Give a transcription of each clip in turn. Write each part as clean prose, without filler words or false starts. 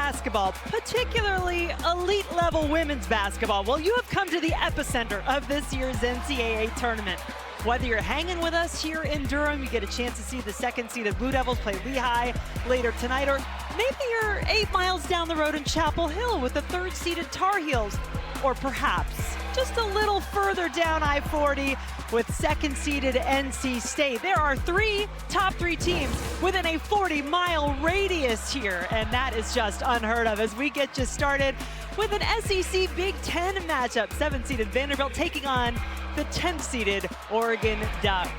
basketball, particularly elite level women's basketball, well, you have come to the epicenter of this year's NCAA tournament. Whether you're hanging with us here in Durham, you get a chance to see the second-seeded Blue Devils play Lehigh later tonight, or maybe you're 8 miles down the road in Chapel Hill with the third-seeded Tar Heels, or perhaps just a little further down I-40 with second-seeded NC State. There are top three teams within a 40-mile radius here, and that is just unheard of as we get you started with an SEC Big Ten matchup. 7th-seeded Vanderbilt taking on the 10th-seeded Oregon Ducks.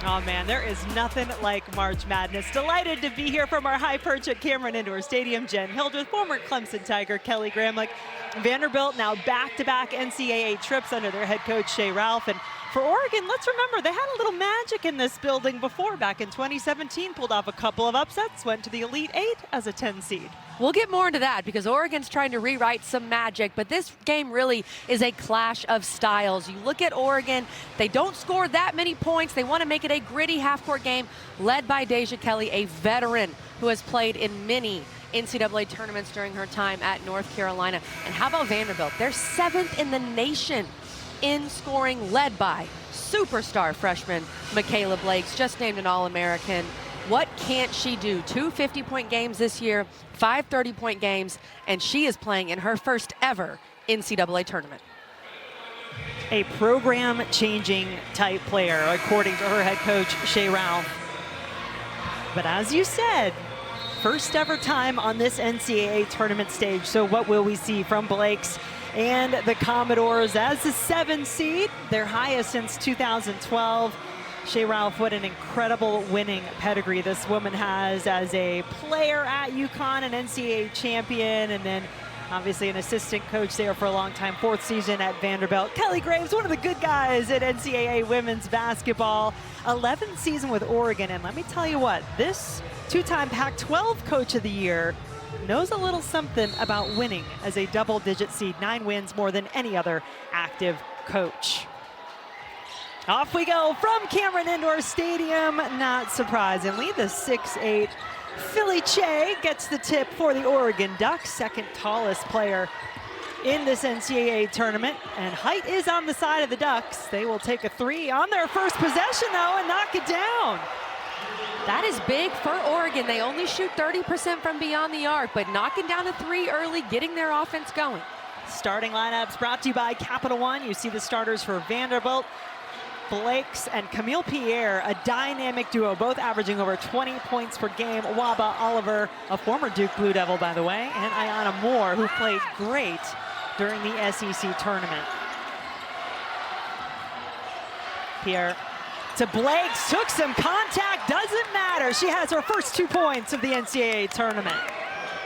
Oh man, there is nothing like March Madness. Delighted to be here from our high perch at Cameron Indoor Stadium. Jen Hildreth, former Clemson Tiger Kelly Gramlich. Vanderbilt now back-to-back NCAA trips under their head coach Shea Ralph. And for Oregon, let's remember, they had a little magic in this building before. Back in 2017, pulled off a couple of upsets, went to the Elite Eight as a 10 seed. We'll get more into that because Oregon's trying to rewrite some magic, but this game really is a clash of styles. You look at Oregon, they don't score that many points. They want to make it a gritty half-court game led by Deja Kelly, a veteran who has played in many NCAA tournaments during her time at North Carolina. And how about Vanderbilt? They're 7th in the nation in scoring, led by superstar freshman Michaela Blakes, just named an All-American. What can't she do? 2 50-point games this year, 5 30-point games, and she is playing in her first ever NCAA tournament. A program-changing type player, according to her head coach, Shea Ralph. But as you said, first ever time on this NCAA tournament stage. So what will we see from Blakes and the Commodores as the 7th seed, their highest since 2012. Shea Ralph, what an incredible winning pedigree this woman has as a player at UConn, an NCAA champion, and then obviously an assistant coach there for a long time, 4th season at Vanderbilt. Kelly Graves, one of the good guys at NCAA women's basketball, 11th season with Oregon, and let me tell you what, this 2-time Pac-12 Coach of the Year knows a little something about winning as a double-digit seed, 9 wins more than any other active coach. Off we go from Cameron Indoor Stadium. Not surprisingly, the 6'8" Philly Che gets the tip for the Oregon Ducks, second tallest player in this NCAA tournament. And height is on the side of the Ducks. They will take a 3 on their first possession, though, and knock it down. That is big for Oregon. They only shoot 30% from beyond the arc, but knocking down a 3 early, getting their offense going. Starting lineups brought to you by Capital One. You see the starters for Vanderbilt. Blakes and Camille Pierre, a dynamic duo, both averaging over 20 points per game. Waba Oliver, a former Duke Blue Devil, by the way, and Ayanna Moore, who played great during the SEC tournament. Pierre to Blakes, took some contact, doesn't matter. She has her first 2 points of the NCAA tournament.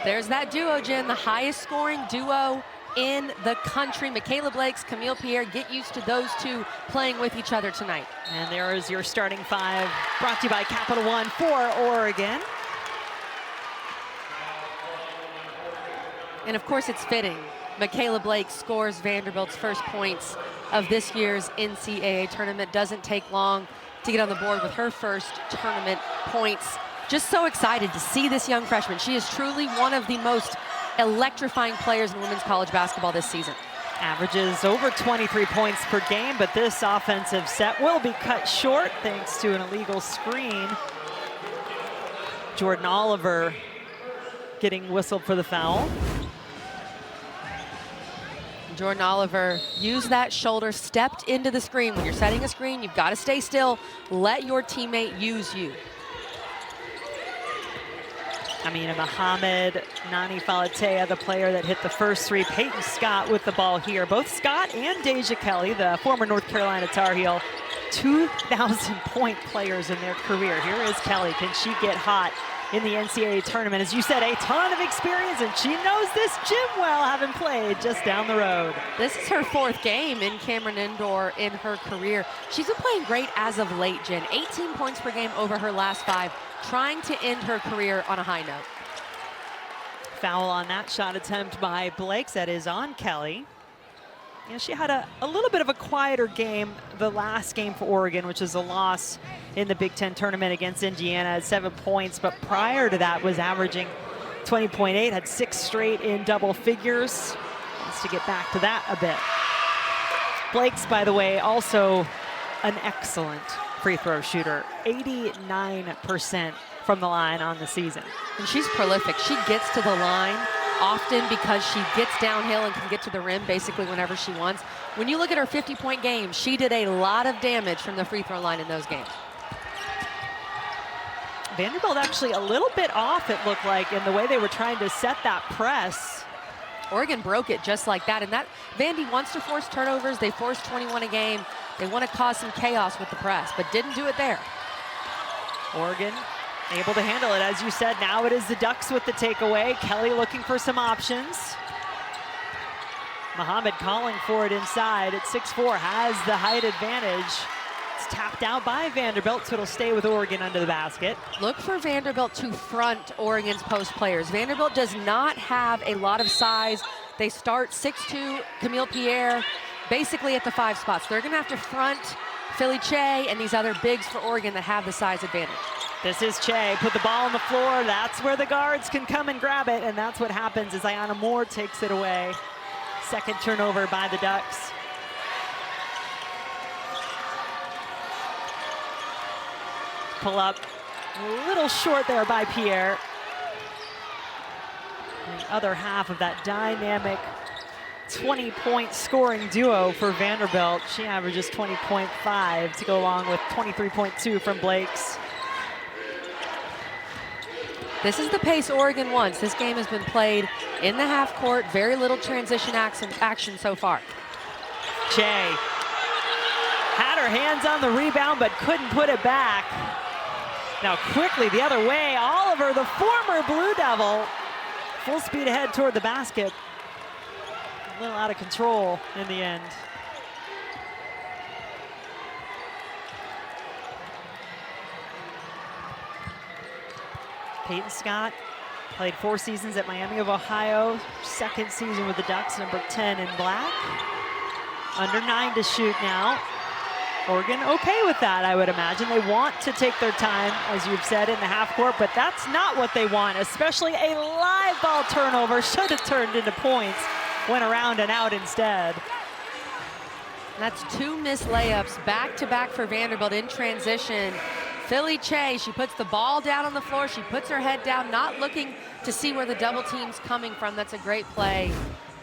There's that duo, Jen, the highest scoring duo in the country. Michaela Blakes, Camille Pierre, get used to those two playing with each other tonight. And there is your starting 5, brought to you by Capital One for Oregon. And of course it's fitting. Michaela Blakes scores Vanderbilt's first points of this year's NCAA tournament. Doesn't take long to get on the board with her first tournament points. Just so excited to see this young freshman. She is truly one of the most electrifying players in women's college basketball this season. Averages over 23 points per game, but this offensive set will be cut short thanks to an illegal screen. Jordan Oliver getting whistled for the foul. Jordan Oliver used that shoulder, stepped into the screen. When you're setting a screen, you've got to stay still. Let your teammate use you. Amina Mohammed, Nani Falatea, the player that hit the first 3. Peyton Scott with the ball here. Both Scott and Deja Kelly, the former North Carolina Tar Heel, 2,000-point players in their career. Here is Kelly. Can she get hot in the NCAA tournament? As you said, a ton of experience, and she knows this gym well, having played just down the road. This is her 4th game in Cameron Indoor in her career. She's been playing great as of late, Jen. 18 points per game over her last 5, trying to end her career on a high note. Foul on that shot attempt by Blakes. That is on Kelly. You know, she had a little bit of a quieter game the last game for Oregon, which is a loss in the Big Ten tournament against Indiana at 7 points. But prior to that was averaging 20.8, had 6 straight in double figures. Wants to get back to that a bit. Blake's, by the way, also an excellent free throw shooter. 89% from the line on the season. And she's prolific. She gets to the line often because she gets downhill and can get to the rim basically whenever she wants. When you look at her 50-point game, she did a lot of damage from the free throw line in those games. Vanderbilt actually a little bit off, it looked like, in the way they were trying to set that press. Oregon broke it just like that. And that Vandy wants to force turnovers. They forced 21 a game. They want to cause some chaos with the press, but didn't do it there. Oregon able to handle it. As you said, now it is the Ducks with the takeaway. Kelly looking for some options. Muhammad calling for it inside at 6'4", has the height advantage. It's tapped out by Vanderbilt, so it'll stay with Oregon under the basket. Look for Vanderbilt to front Oregon's post players. Vanderbilt does not have a lot of size. They start 6'2", Camille Pierre, basically at the 5 spots. They're going to have to front Philly Che and these other bigs for Oregon that have the size advantage. This is Che, put the ball on the floor. That's where the guards can come and grab it, and that's what happens as Ayana Moore takes it away. Second turnover by the Ducks. Pull up a little short there by Pierre. The other half of that dynamic 20-point scoring duo for Vanderbilt. She averages 20.5 to go along with 23.2 from Blake's. This is the pace Oregon wants. This game has been played in the half court, very little transition action so far. Che had her hands on the rebound but couldn't put it back. Now quickly the other way, Oliver, the former Blue Devil, full speed ahead toward the basket. A little out of control in the end. Peyton Scott played 4 seasons at Miami of Ohio, second season with the Ducks, number 10 in black. Under 9 to shoot now. Oregon okay with that, I would imagine. They want to take their time, as you've said, in the half court, but that's not what they want, especially a live ball turnover. Should have turned into points, went around and out instead. That's 2 missed layups back-to-back for Vanderbilt in transition. Philly Che, she puts the ball down on the floor. She puts her head down, not looking to see where the double team's coming from. That's a great play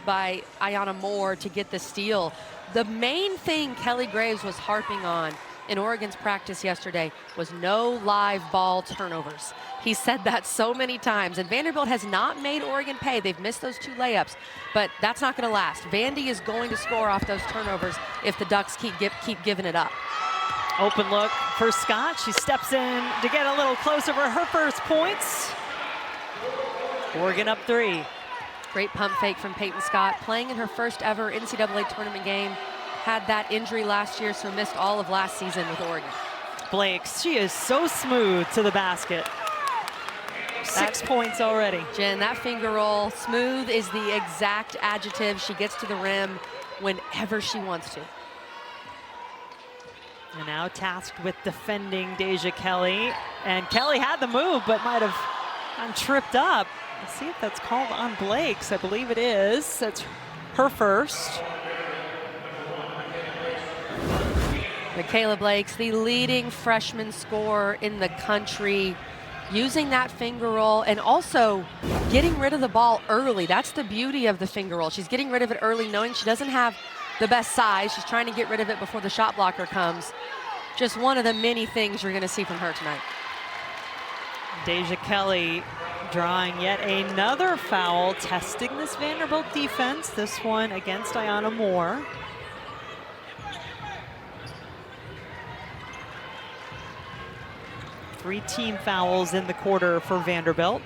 by Ayana Moore to get the steal. The main thing Kelly Graves was harping on in Oregon's practice yesterday was no live ball turnovers. He said that so many times, and Vanderbilt has not made Oregon pay. They've missed those 2 layups, but that's not going to last. Vandy is going to score off those turnovers if the Ducks keep giving it up. Open look for Scott. She steps in to get a little closer for her first points. Oregon up 3. Great pump fake from Peyton Scott, playing in her first ever NCAA tournament game. Had that injury last year, so missed all of last season with Oregon. Blake's, she is so smooth to the basket. 6 points already. Jen, that finger roll, smooth is the exact adjective. She gets to the rim whenever she wants to. And now tasked with defending Deja Kelly. And Kelly had the move, but might have gotten tripped up. Let's see if that's called on Blake's. I believe it is. That's her first. Michaela Blake's, the leading freshman scorer in the country, using that finger roll and also getting rid of the ball early. That's the beauty of the finger roll. She's getting rid of it early, knowing she doesn't have the best size. She's trying to get rid of it before the shot blocker comes. Just one of the many things you're going to see from her tonight. Deja Kelly drawing yet another foul, testing this Vanderbilt defense. This one against Ayana Moore. Three team fouls in the quarter for Vanderbilt.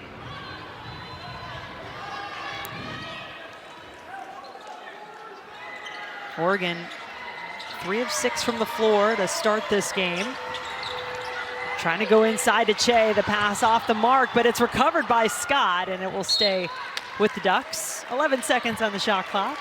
Oregon 3 of 6 from the floor to start this game. Trying to go inside to Che, the pass off the mark, but it's recovered by Scott, and it will stay with the Ducks. 11 seconds on the shot clock.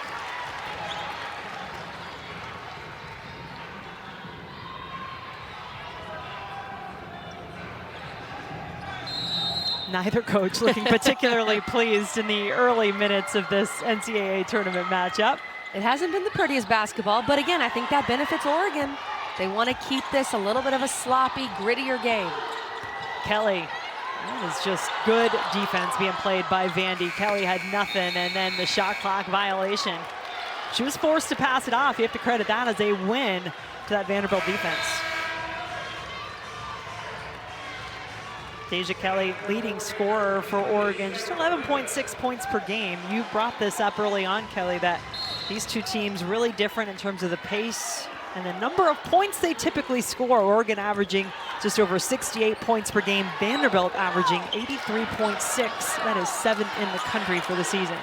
Neither coach looking particularly pleased in the early minutes of this NCAA tournament matchup. It hasn't been the prettiest basketball, but again, I think that benefits Oregon. They want to keep this a little bit of a sloppy, grittier game. Kelly, that is just good defense being played by Vandy. Kelly had nothing, and then the shot clock violation. She was forced to pass it off. You have to credit that as a win to that Vanderbilt defense. Deja Kelly, leading scorer for Oregon, just 11.6 points per game. You brought this up early on, Kelly, that these two teams really different in terms of the pace and the number of points they typically score. Oregon averaging just over 68 points per game. Vanderbilt averaging 83.6. That is 7th in the country for the season.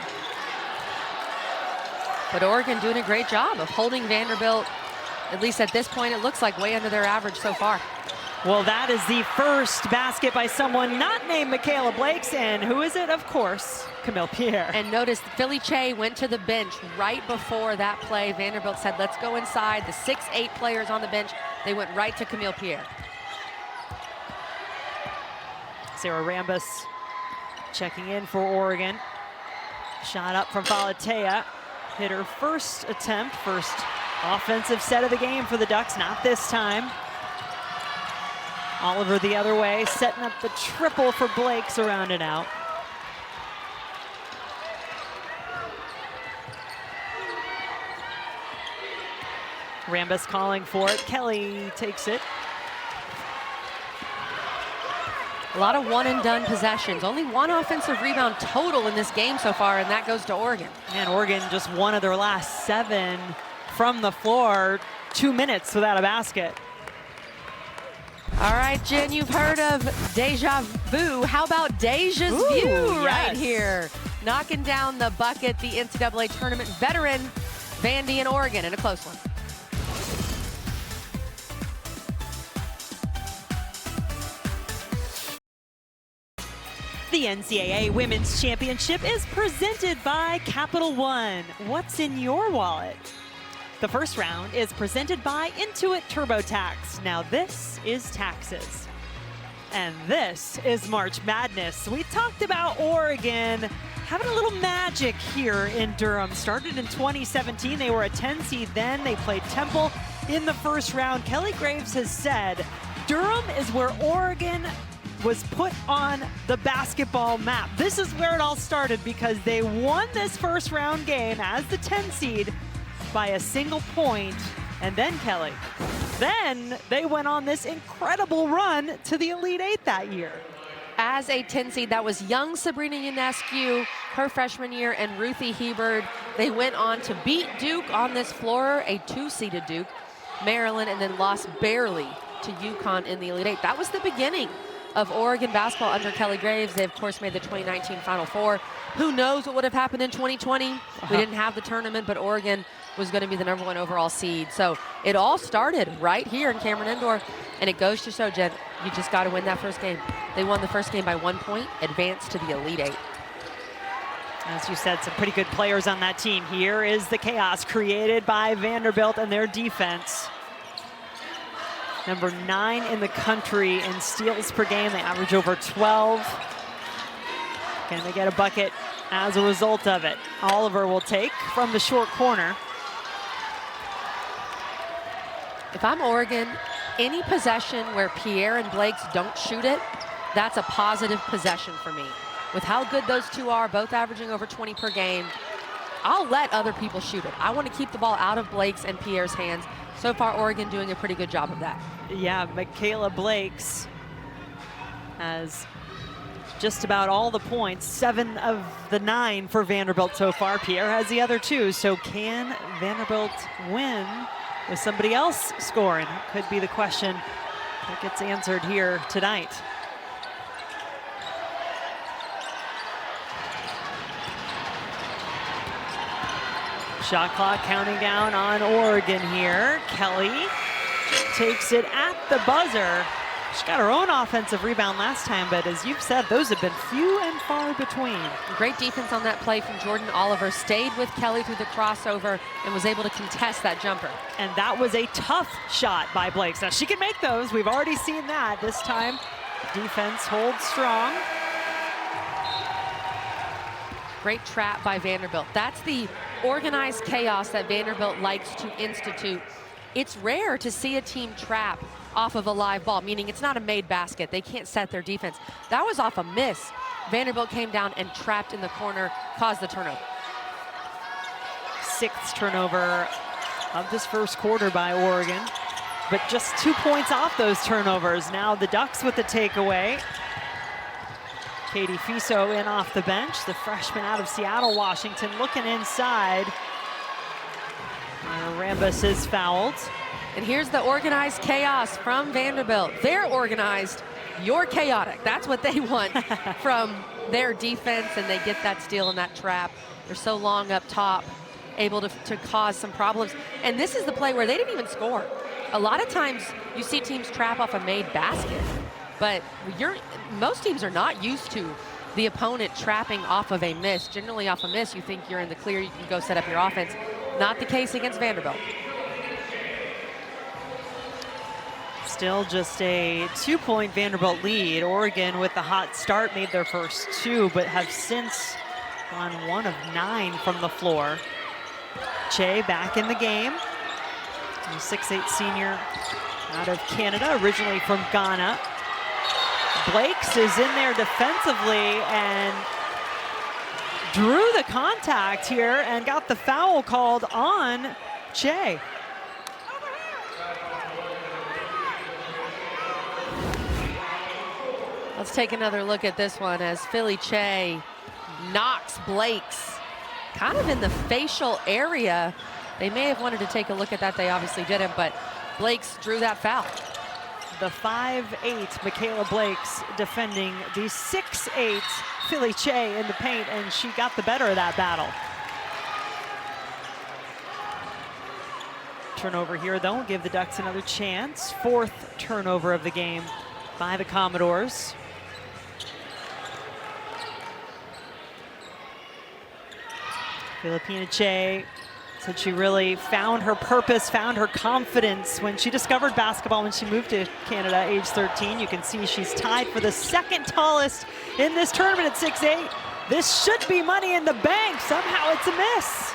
But Oregon doing a great job of holding Vanderbilt, at least at this point, it looks like way under their average so far. Well, that is the first basket by someone not named Michaela Blakes, and who is it? Of course, Camille Pierre. And notice Philly Che went to the bench right before that play. Vanderbilt said, let's go inside. The 6'8" players on the bench, they went right to Camille Pierre. Sarah Rambus checking in for Oregon. Shot up from Falatea. Hit her first attempt, first offensive set of the game for the Ducks, not this time. Oliver the other way, setting up the triple for Blakes around and out. Rambus calling for it. Kelly takes it. A lot of one-and-done possessions. Only one offensive rebound total in this game so far, and that goes to Oregon. And Oregon just one of their last 7 from the floor. 2 minutes without a basket. All right, Jen, you've heard of deja vu. How about Deja's view right here? Knocking down the bucket, the NCAA tournament veteran, Vandy and Oregon in a close one. The NCAA Women's Championship is presented by Capital One. What's in your wallet? The first round is presented by Intuit TurboTax. Now this is taxes. And this is March Madness. We talked about Oregon having a little magic here in Durham. Started in 2017. They were a 10 seed then. They played Temple in the first round. Kelly Graves has said Durham is where Oregon was put on the basketball map. This is where it all started because they won this first round game as the 10 seed by a single point. And then Kelly, then they went on this incredible run to the Elite Eight that year. As a 10 seed, that was young Sabrina Ionescu, her freshman year, and Ruthie Hebard. They went on to beat Duke on this floor, a 2-seeded Duke, Maryland, and then lost barely to UConn in the Elite Eight. That was the beginning of Oregon basketball under Kelly Graves. They, of course, made the 2019 Final Four. Who knows what would have happened in 2020? We didn't have the tournament, but Oregon was going to be the #1 overall seed. So it all started right here in Cameron Indoor, and it goes to show, Jen, you just got to win that first game. They won the first game by 1 point, advanced to the Elite Eight. As you said, some pretty good players on that team. Here is the chaos created by Vanderbilt and their defense. Number 9 in the country in steals per game. They average over 12. Can they get a bucket as a result of it? Oliver will take from the short corner. If I'm Oregon, any possession where Pierre and Blakes don't shoot it, that's a positive possession for me. With how good those two are, both averaging over 20 per game, I'll let other people shoot it. I want to keep the ball out of Blakes and Pierre's hands. So far, Oregon doing a pretty good job of that. Yeah, Michaela Blakes has just about all the points, 7 of the 9 for Vanderbilt so far. Pierre has the other 2, so can Vanderbilt win with somebody else scoring? Could be the question that gets answered here tonight. Shot clock counting down on Oregon here. Kelly takes it at the buzzer. She got her own offensive rebound last time, but as you've said, those have been few and far between. Great defense on that play from Jordan Oliver. Stayed with Kelly through the crossover and was able to contest that jumper. And that was a tough shot by Blakes. Now she can make those. We've already seen that. This time, defense holds strong. Great trap by Vanderbilt. That's the organized chaos that Vanderbilt likes to institute. It's rare to see a team trap off of a live ball, meaning it's not a made basket. They can't set their defense. That was off a miss. Vanderbilt came down and trapped in the corner, caused the turnover. 6th turnover of this first quarter by Oregon, but just 2 points off those turnovers. Now the Ducks with the takeaway. Katie Fiso in off the bench, the freshman out of Seattle, Washington, looking inside. Rambus is fouled. And here's the organized chaos from Vanderbilt. They're organized, you're chaotic. That's what they want from their defense, and they get that steal and that trap. They're so long up top, able to cause some problems. And this is the play where they didn't even score. A lot of times you see teams trap off a made basket, but most teams are not used to the opponent trapping off of a miss. Generally off a miss, you think you're in the clear, you can go set up your offense. Not the case against Vanderbilt. Still just a 2-point Vanderbilt lead. Oregon with the hot start made their first 2, but have since gone 1 of 9 from the floor. Che back in the game. The 6'8" senior out of Canada, originally from Ghana. Blakes is in there defensively and drew the contact here and got the foul called on Che. Let's take another look at this one as Philly Che knocks Blakes kind of in the facial area. They may have wanted to take a look at that. They obviously didn't, but Blakes drew that foul. The 5'8" Michaela Blakes defending the 6'8" Philly Che in the paint, and she got the better of that battle. Turnover here, though, give the Ducks another chance. 4th turnover of the game by the Commodores. Filipina Che said she really found her purpose, found her confidence when she discovered basketball when she moved to Canada, age 13. You can see she's tied for the 2nd tallest in this tournament at 6'8". This should be money in the bank. Somehow it's a miss.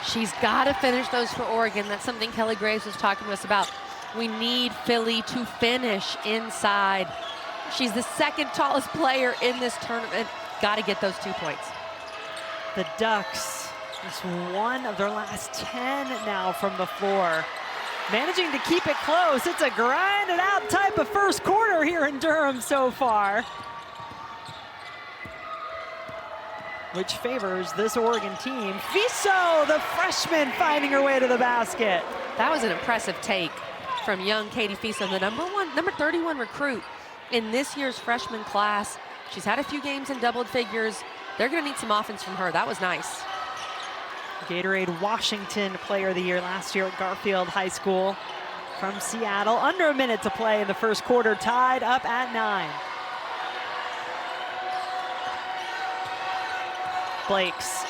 She's got to finish those for Oregon. That's something Kelly Graves was talking to us about. We need Philly to finish inside. She's the 2nd tallest player in this tournament. Got to get those 2 points. The Ducks, just 1 of their last 10 now from the floor. Managing to keep it close. It's a grind it out type of first quarter here in Durham so far, which favors this Oregon team. Fiso, the freshman, finding her way to the basket. That was an impressive take from young Katie Fiso, the number 31 recruit in this year's freshman class. She's had a few games in double figures. They're going to need some offense from her. That was nice. Gatorade Washington Player of the Year last year at Garfield High School from Seattle. Under a minute to play in the first quarter, tied up at 9. Blakes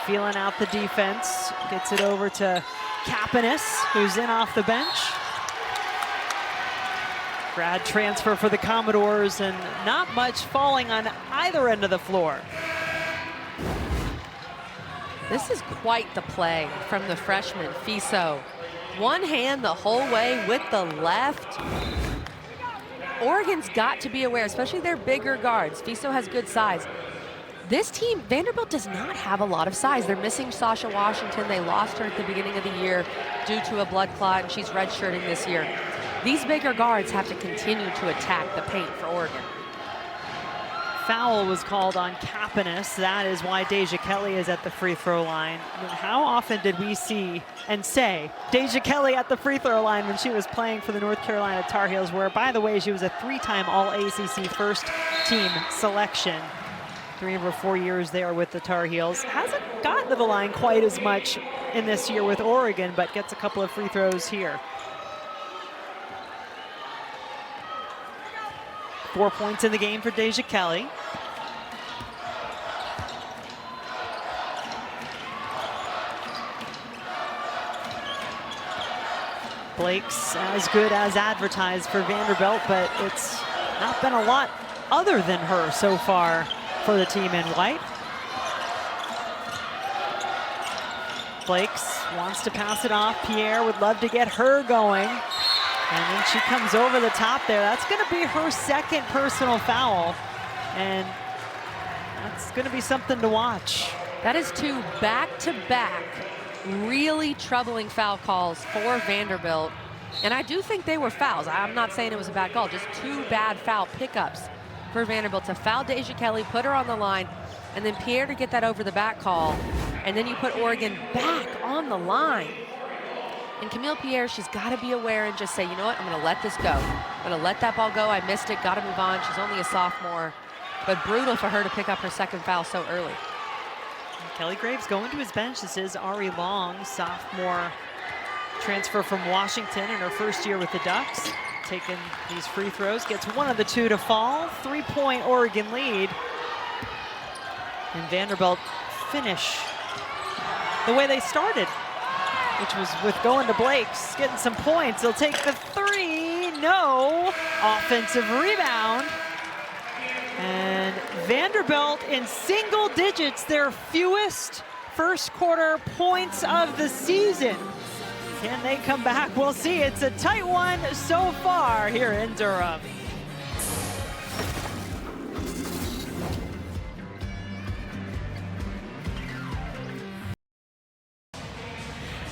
feeling out the defense, gets it over to Kapanis, who's in off the bench. Grad transfer for the Commodores, and not much falling on either end of the floor. This is quite the play from the freshman, Fiso. One hand the whole way with the left. Oregon's got to be aware, especially their bigger guards. Fiso has good size. This team, Vanderbilt, does not have a lot of size. They're missing Sasha Washington. They lost her at the beginning of the year due to a blood clot, and she's redshirting this year. These bigger guards have to continue to attack the paint for Oregon. Foul was called on Kapanis. That is why Deja Kelly is at the free throw line. I mean, how often did we see and say Deja Kelly at the free throw line when she was playing for the North Carolina Tar Heels, where, by the way, she was a 3-time All-ACC first team selection. 3 of her 4 years there with the Tar Heels. Hasn't gotten to the line quite as much in this year with Oregon, but gets a couple of free throws here. 4 points in the game for Deja Kelly. Blake's as good as advertised for Vanderbilt, but it's not been a lot other than her so far for the team in white. Blakes wants to pass it off. Pierre would love to get her going. And then she comes over the top there. That's going to be her second personal foul. And that's going to be something to watch. That is 2 back-to-back really troubling foul calls for Vanderbilt. And I do think they were fouls. I'm not saying it was a bad call, just 2 bad foul pickups for Vanderbilt. To foul Deja Kelly, put her on the line, and then Pierre to get that over the back call. And then you put Oregon back on the line. And Camille Pierre, she's got to be aware and just say, you know what, I'm going to let this go. I'm going to let that ball go. I missed it, got to move on. She's only a sophomore. But brutal for her to pick up her second foul so early. Kelly Graves going to his bench. This is Ari Long, sophomore transfer from Washington in her first year with the Ducks. Taking these free throws, gets one of the 2 to fall. 3-point Oregon lead. And Vanderbilt finish the way they started, which was with going to Blakes, getting some points. They'll take the 3, no. Offensive rebound. And Vanderbilt in single digits, their fewest first quarter points of the season. Can they come back? We'll see. It's a tight one so far here in Durham.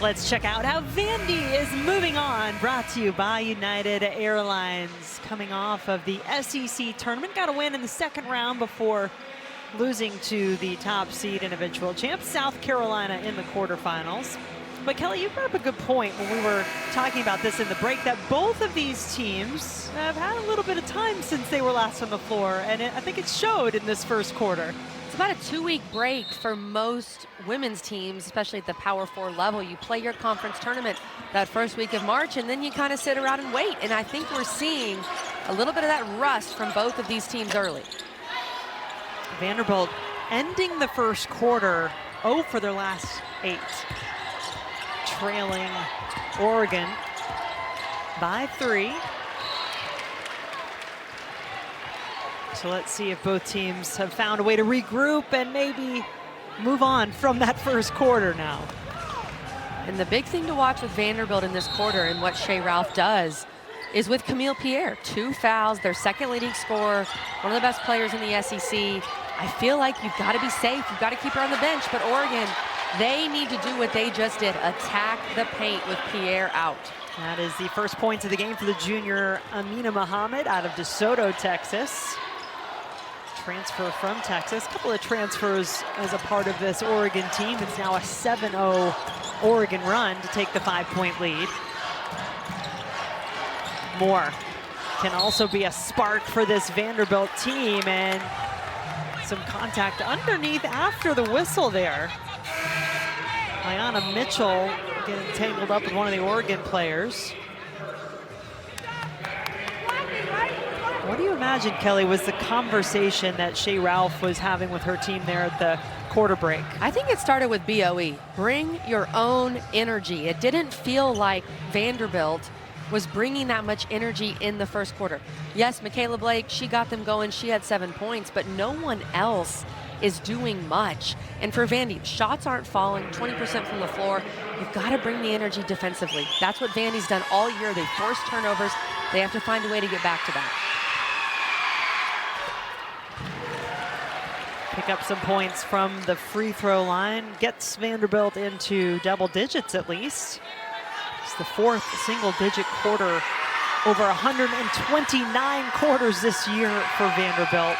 Let's check out how Vandy is moving on. Brought to you by United Airlines. Coming off of the SEC tournament. Got a win in the second round before losing to the top seed and eventual champ, South Carolina, in the quarterfinals. But Kelly, you brought up a good point when we were talking about this in the break, that both of these teams have had a little bit of time since they were last on the floor, and I think it showed in this first quarter. It's about a 2-week break for most women's teams, especially at the Power 4 level. You play your conference tournament that first week of March, and then you kind of sit around and wait. And I think we're seeing a little bit of that rust from both of these teams early. Vanderbilt ending the first quarter 0 for their last 8. Trailing Oregon by 3. So let's see if both teams have found a way to regroup and maybe move on from that first quarter now. And the big thing to watch with Vanderbilt in this quarter and what Shea Ralph does is with Camille Pierre. 2 fouls, their second leading scorer, one of the best players in the SEC. I feel like you've got to be safe. You've got to keep her on the bench. But Oregon, they need to do what they just did, attack the paint with Pierre out. That is the first points of the game for the junior Amina Muhammad out of DeSoto, Texas. Transfer from Texas. A couple of transfers as a part of this Oregon team. It's now a 7-0 Oregon run to take the 5-point lead. Moore can also be a spark for this Vanderbilt team, and some contact underneath after the whistle there. Ayanna Mitchell getting tangled up with one of the Oregon players. What do you imagine, Kelly, was the conversation that Shea Ralph was having with her team there at the quarter break? I think it started with BOE. Bring your own energy. It didn't feel like Vanderbilt was bringing that much energy in the first quarter. Yes, Michaela Blake, she got them going. She had 7 points, but no one else is doing much. And for Vandy, shots aren't falling, 20% from the floor. You've got to bring the energy defensively. That's what Vandy's done all year. They force turnovers. They have to find a way to get back to that. Pick up some points from the free throw line. Gets Vanderbilt into double digits at least. It's the 4th single-digit quarter, over 129 quarters this year for Vanderbilt.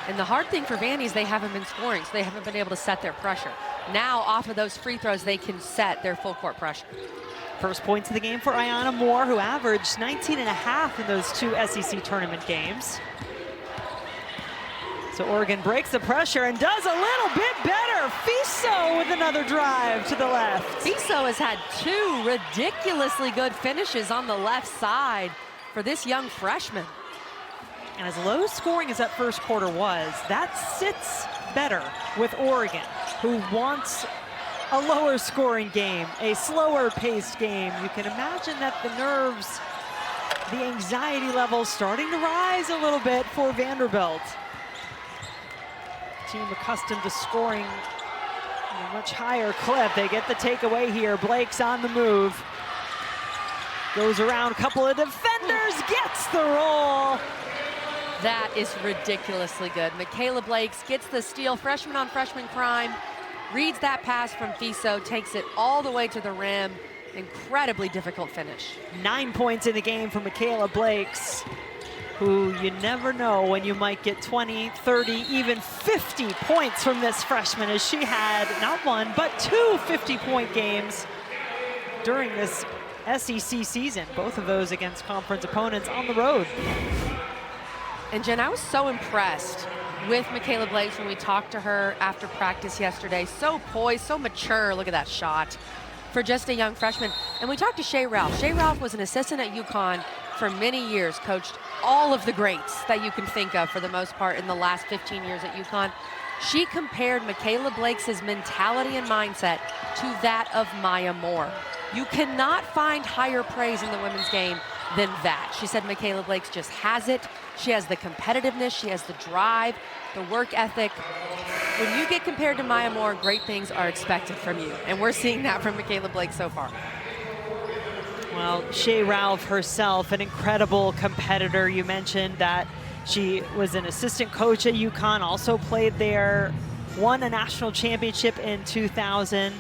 And the hard thing for Vandy is they haven't been scoring, so they haven't been able to set their pressure. Now, off of those free throws, they can set their full court pressure. First points of the game for Ayanna Moore, who averaged 19.5 in those 2 SEC tournament games. So Oregon breaks the pressure and does a little bit better. Fiso with another drive to the left. Fiso has had 2 ridiculously good finishes on the left side for this young freshman. And as low scoring as that first quarter was, that sits better with Oregon, who wants a lower scoring game, a slower paced game. You can imagine that the nerves, the anxiety levels starting to rise a little bit for Vanderbilt. Team accustomed to scoring a much higher clip. They get the takeaway here. Blake's on the move. Goes around a couple of defenders, gets the roll. That is ridiculously good. Michaela Blakes gets the steal, freshman on freshman crime, reads that pass from Fiso, takes it all the way to the rim. Incredibly difficult finish. 9 points in the game for Michaela Blakes, who you never know when you might get 20, 30, even 50 points from this freshman, as she had not one, but two 50-point games during this SEC season, both of those against conference opponents on the road. And Jen, I was so impressed with Michaela Blakes when we talked to her after practice yesterday. So poised, so mature. Look at that shot for just a young freshman. And we talked to Shea Ralph. Shea Ralph was an assistant at UConn for many years, coached all of the greats that you can think of for the most part in the last 15 years at UConn. She compared Michaela Blakes' mentality and mindset to that of Maya Moore. You cannot find higher praise in the women's game than that. She said Michaela Blakes just has it. She has the competitiveness, she has the drive, the work ethic. When you get compared to Maya Moore, great things are expected from you. And we're seeing that from Michaela Blakes so far. Well, Shea Ralph herself, an incredible competitor. You mentioned that she was an assistant coach at UConn, also played there, won a national championship in 2000.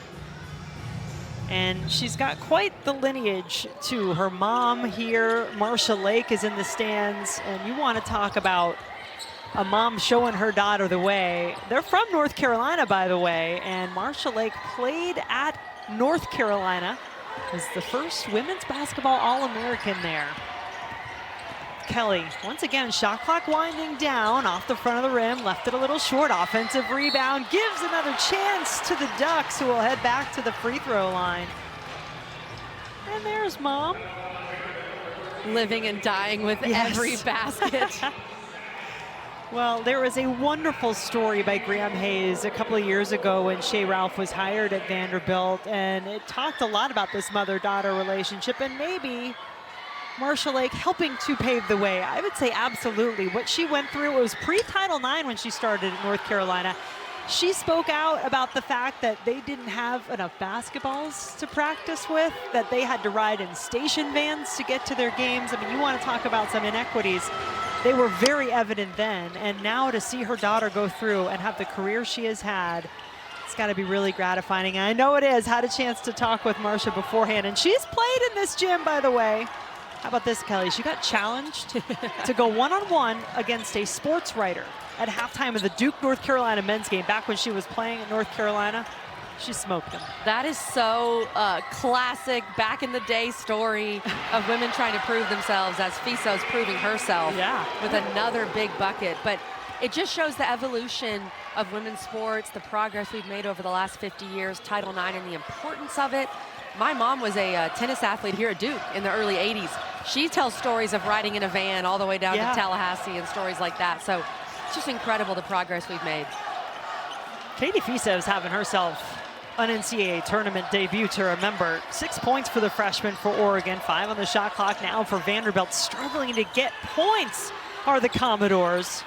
And she's got quite the lineage too. Her mom here, Marsha Lake, is in the stands. And you want to talk about a mom showing her daughter the way. They're from North Carolina, by the way. And Marsha Lake played at North Carolina, was the first women's basketball All-American there. Kelly, once again, shot clock winding down off the front of the rim, left it a little short. Offensive rebound gives another chance to the Ducks, who will head back to the free throw line. And there's Mom. Living and dying with every basket. Well, there was a wonderful story by Graham Hayes a couple of years ago when Shea Ralph was hired at Vanderbilt, and it talked a lot about this mother-daughter relationship, and maybe Marsha Lake helping to pave the way. I would say absolutely. What she went through, it was pre-Title IX when she started at North Carolina. She spoke out about the fact that they didn't have enough basketballs to practice with, that they had to ride in station vans to get to their games. I mean, you want to talk about some inequities. They were very evident then, and now to see her daughter go through and have the career she has had, it's got to be really gratifying. And I know it is. Had a chance to talk with Marsha beforehand, and she's played in this gym, by the way. How about this, Kelly? She got challenged to go one-on-one against a sports writer at halftime of the Duke North Carolina men's game back when she was playing at North Carolina. She smoked him. That is so classic back in the day story of women trying to prove themselves, as Fiso's proving herself with another big bucket. But it just shows the evolution of women's sports, the progress we've made over the last 50 years, Title IX and the importance of it. My mom was a tennis athlete here at Duke in the early 80s. She tells stories of riding in a van all the way down to Tallahassee and stories like that. So it's just incredible the progress we've made. Katie Fiso's having herself an NCAA tournament debut to remember. 6 points for the freshman for Oregon, 5 on the shot clock now for Vanderbilt. Struggling to get points are the Commodores.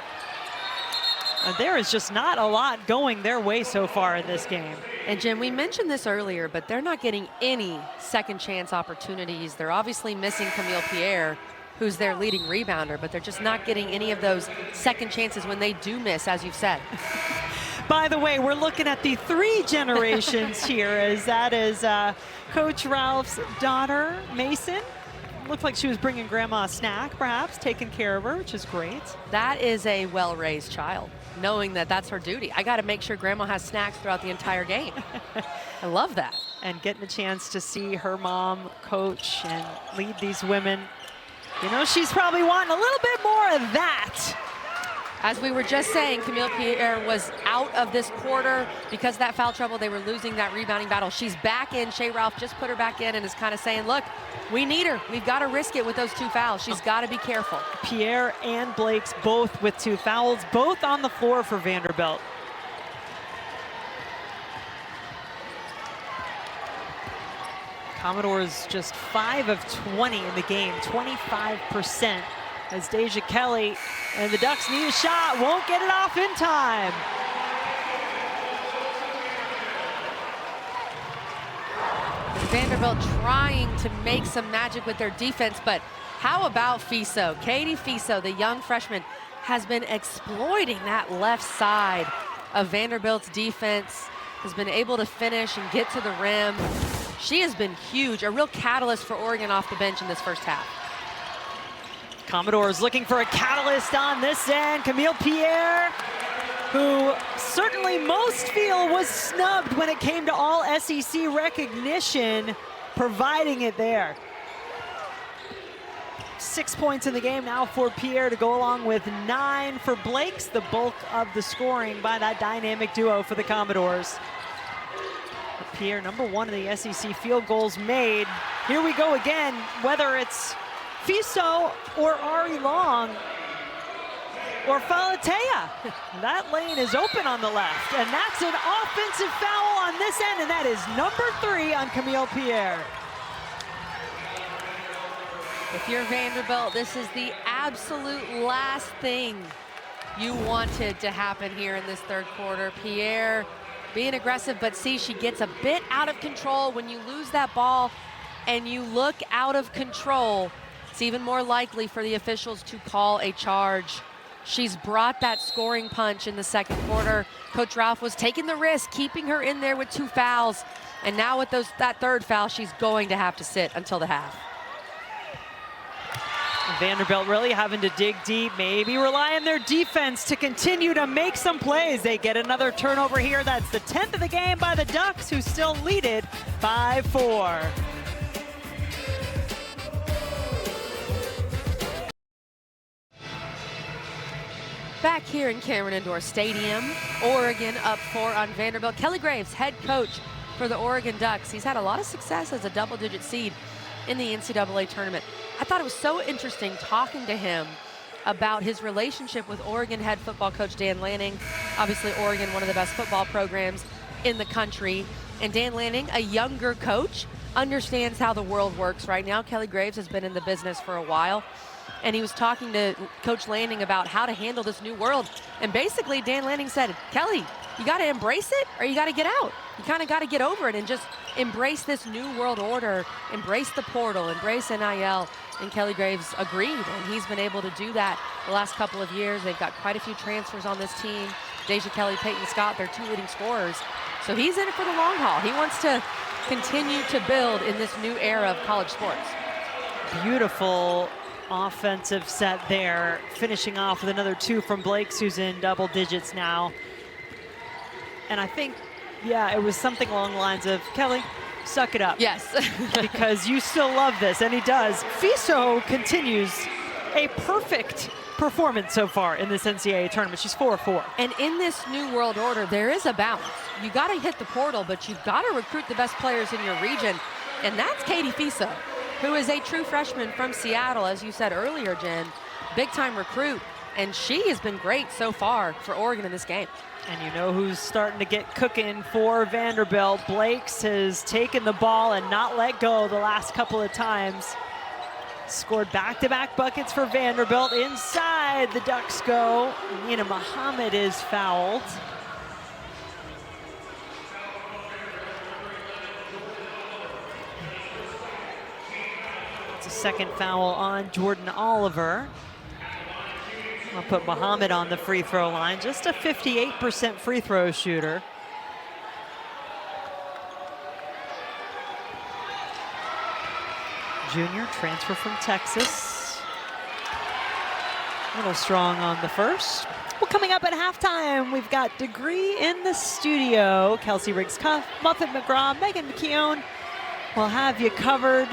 And there is just not a lot going their way so far in this game. And Jim, we mentioned this earlier, but they're not getting any second chance opportunities. They're obviously missing Camille Pierre, who's their leading rebounder, but they're just not getting any of those second chances when they do miss, as you've said. By the way, we're looking at the 3 generations here, as that is Coach Ralph's daughter, Mason. Looked like she was bringing grandma a snack, perhaps, taking care of her, which is great. That is a well-raised child, knowing that that's her duty. I got to make sure grandma has snacks throughout the entire game. I love that. And getting a chance to see her mom coach and lead these women. You know, she's probably wanting a little bit more of that. As we were just saying, Camille Pierre was out of this quarter because of that foul trouble. They were losing that rebounding battle. She's back in. Shea Ralph just put her back in and is kind of saying, look, we need her. We've got to risk it with those 2 fouls. She's got to be careful. Pierre and Blakes both with 2 fouls, both on the floor for Vanderbilt. Commodores just 5 of 20 in the game, 25%. As Deja Kelly and the Ducks need a shot, won't get it off in time. Vanderbilt trying to make some magic with their defense, but how about Fiso? Katie Fiso, the young freshman, has been exploiting that left side of Vanderbilt's defense, has been able to finish and get to the rim. She has been huge, a real catalyst for Oregon off the bench in this first half. Commodores looking for a catalyst on this end. Camille Pierre, who certainly most feel was snubbed when it came to all SEC recognition, providing it there. 6 points in the game now for Pierre to go along with 9 for Blake's, the bulk of the scoring by that dynamic duo for the Commodores. Pierre, number 1 in the SEC field goals made. Here we go again, whether it's Fiso or Ari Long or Falatea. That lane is open on the left, and that's an offensive foul on this end, and that is number 3 on Camille Pierre. If you're Vanderbilt, this is the absolute last thing you wanted to happen here in this third quarter. Pierre being aggressive, but see, she gets a bit out of control. When you lose that ball and you look out of control, it's even more likely for the officials to call a charge. She's brought that scoring punch in the second quarter. Coach Ralph was taking the risk, keeping her in there with 2 fouls. And now with that third foul, she's going to have to sit until the half. Vanderbilt really having to dig deep, maybe rely on their defense to continue to make some plays. They get another turnover here. That's the 10th of the game by the Ducks, who still lead it 5-4. Back here in Cameron Indoor Stadium, Oregon up 4 on Vanderbilt. Kelly Graves, head coach for the Oregon Ducks. He's had a lot of success as a double-digit seed in the NCAA tournament. I thought it was so interesting talking to him about his relationship with Oregon head football coach Dan Lanning. Obviously, Oregon, one of the best football programs in the country. And Dan Lanning, a younger coach, understands how the world works right now. Kelly Graves has been in the business for a while. And he was talking to Coach Lanning about how to handle this new world. And basically, Dan Lanning said, Kelly, you got to embrace it or you got to get out. You kind of got to get over it and just embrace this new world order, embrace the portal, embrace NIL. And Kelly Graves agreed, and he's been able to do that the last couple of years. They've got quite a few transfers on this team. Deja Kelly, Peyton Scott, their 2 leading scorers. So he's in it for the long haul. He wants to continue to build in this new era of college sports. Beautiful offensive set there, finishing off with another 2 from Blakes, who's in double digits now. And I think, yeah, it was something along the lines of, Kelly, suck it up. Yes. Because you still love this, and he does. Fiso continues a perfect performance so far in this NCAA tournament. She's 4-4. And in this new world order, there is a balance. You got to hit the portal, but you've got to recruit the best players in your region, and that's Katie Fiso, who is a true freshman from Seattle, as you said earlier, Jen. Big-time recruit, and she has been great so far for Oregon in this game. And you know who's starting to get cooking for Vanderbilt. Blakes has taken the ball and not let go the last couple of times. Scored back-to-back buckets for Vanderbilt. Inside the Ducks go. Nina Muhammad is fouled. It's a second foul on Jordan Oliver. I'll put Muhammad on the free throw line, just a 58% free throw shooter. Junior, transfer from Texas. A little strong on the first. Well, coming up at halftime, we've got Degree in the studio. Kelsey Riggs-Cuff, Muffet McGraw, Megan McKeown. We'll have you covered.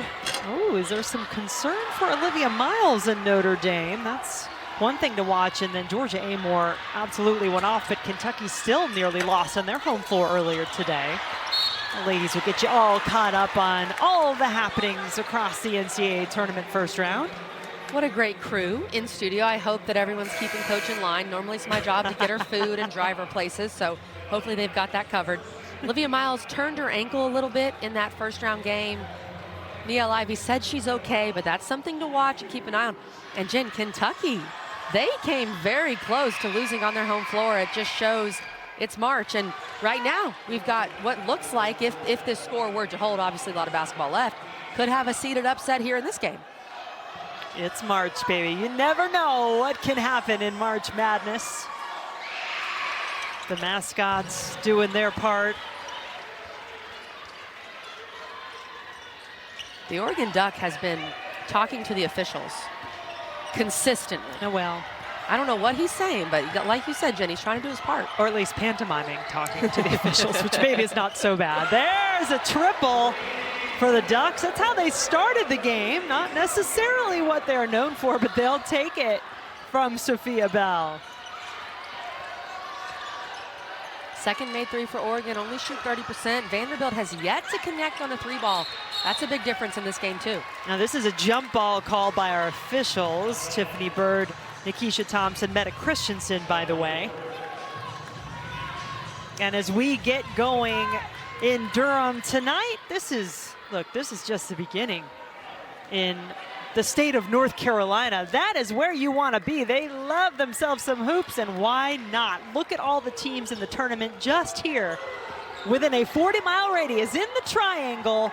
Oh, is there some concern for Olivia Miles in Notre Dame? That's one thing to watch. And then Georgia Amore absolutely went off, but Kentucky still nearly lost on their home floor earlier today. The ladies will get you all caught up on all the happenings across the NCAA tournament first round. What a great crew in studio. I hope that everyone's keeping Coach in line. Normally it's my job to get her food and drive her places, so hopefully they've got that covered. Olivia Miles turned her ankle a little bit in that first round game. Nia Lively said she's okay, but that's something to watch and keep an eye on. And Jen, Kentucky, they came very close to losing on their home floor. It just shows It's March, and right now we've got what looks like, if this score were to hold, obviously a lot of basketball left, could have a seeded upset here in this game. It's March, baby. You never know what can happen in March Madness. The mascots doing their part. The Oregon Duck has been talking to the officials consistently. Oh, well. I don't know what he's saying, but like you said, Jen, he's trying to do his part. Or at least pantomiming talking to the officials, which maybe is not so bad. There's a triple for the Ducks. That's how they started the game. Not necessarily what they're known for, but they'll take it from Sophia Bell. Second made three for Oregon, only shoot 30%. Vanderbilt has yet to connect on a three ball. That's a big difference in this game, too. Now, this is a jump ball called by our officials. Tiffany Bird, Nikisha Thompson, Meta Christensen, by the way. And as we get going in Durham tonight, this is just the beginning. In the state of North Carolina, that is where you want to be. They love themselves some hoops, and why not? Look at all the teams in the tournament just here within a 40-mile radius in the triangle.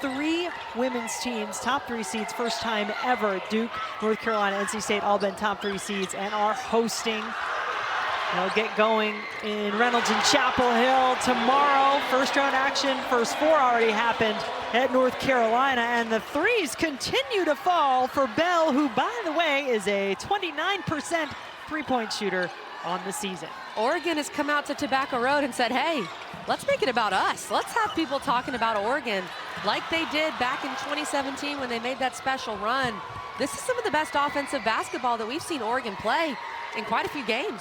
3 women's teams, top 3 seeds, first time ever. Duke, North Carolina, NC State, all been top 3 seeds and are hosting. They'll get going in Reynolds and Chapel Hill tomorrow. First round action, first 4 already happened at North Carolina, and the threes continue to fall for Bell, who, by the way, is a 29% three-point shooter on the season. Oregon has come out to Tobacco Road and said, hey, let's make it about us. Let's have people talking about Oregon like they did back in 2017 when they made that special run. This is some of the best offensive basketball that we've seen Oregon play in quite a few games.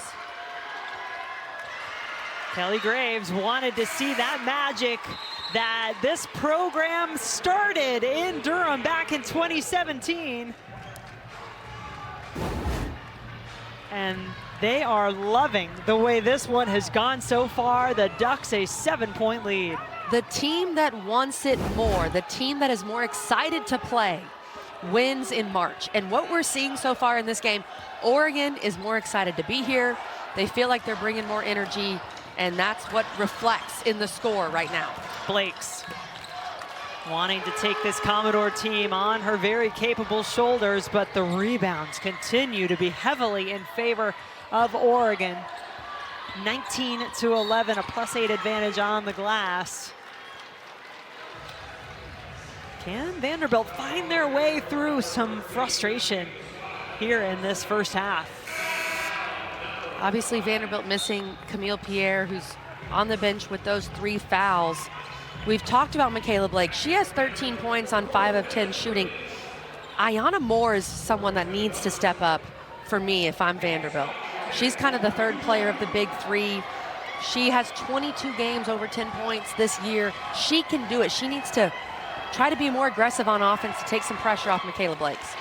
Kelly Graves wanted to see that magic that this program started in Durham back in 2017. And they are loving the way this one has gone so far. The Ducks a 7-point lead. The team that wants it more, the team that is more excited to play, wins in March. And what we're seeing so far in this game, Oregon is more excited to be here. They feel like they're bringing more energy, and that's what reflects in the score right now. Blakes wanting to take this Commodore team on her very capable shoulders, but the rebounds continue to be heavily in favor of Oregon. 19-11, a +8 advantage on the glass. Can Vanderbilt find their way through some frustration here in this first half? Obviously, Vanderbilt missing Camille Pierre, who's on the bench with those 3 fouls. We've talked about Michaela Blake. She has 13 points on 5 of 10 shooting. Ayanna Moore is someone that needs to step up for me if I'm Vanderbilt. She's kind of the third player of the big 3. She has 22 games over 10 points this year. She can do it. She needs to try to be more aggressive on offense to take some pressure off Michaela Blake's.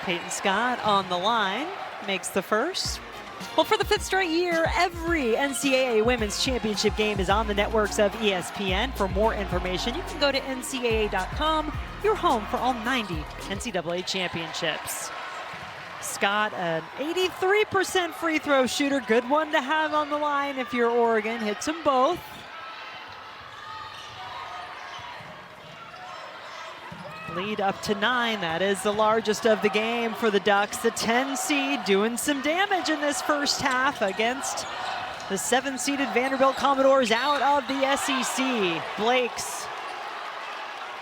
Peyton Scott on the line, makes the first. Well, for the 5th straight year, every NCAA Women's Championship game is on the networks of ESPN. For more information, you can go to ncaa.com, your home for all 90 NCAA championships. Scott, an 83% free throw shooter. Good one to have on the line if you're Oregon. Hits them both. Lead up to 9. That is the largest of the game for the Ducks. The 10 seed doing some damage in this first half against the 7-seeded Vanderbilt Commodores out of the SEC. Blakes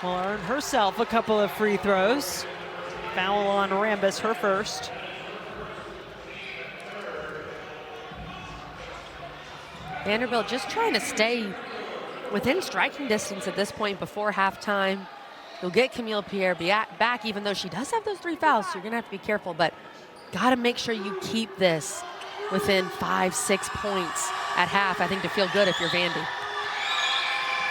will earn herself a couple of free throws. Foul on Rambis, her first. Vanderbilt just trying to stay within striking distance at this point before halftime. You'll get Camille Pierre back, even though she does have those 3 fouls, so you're gonna have to be careful, but gotta make sure you keep this within 5-6 points at half, I think, to feel good if you're Vandy.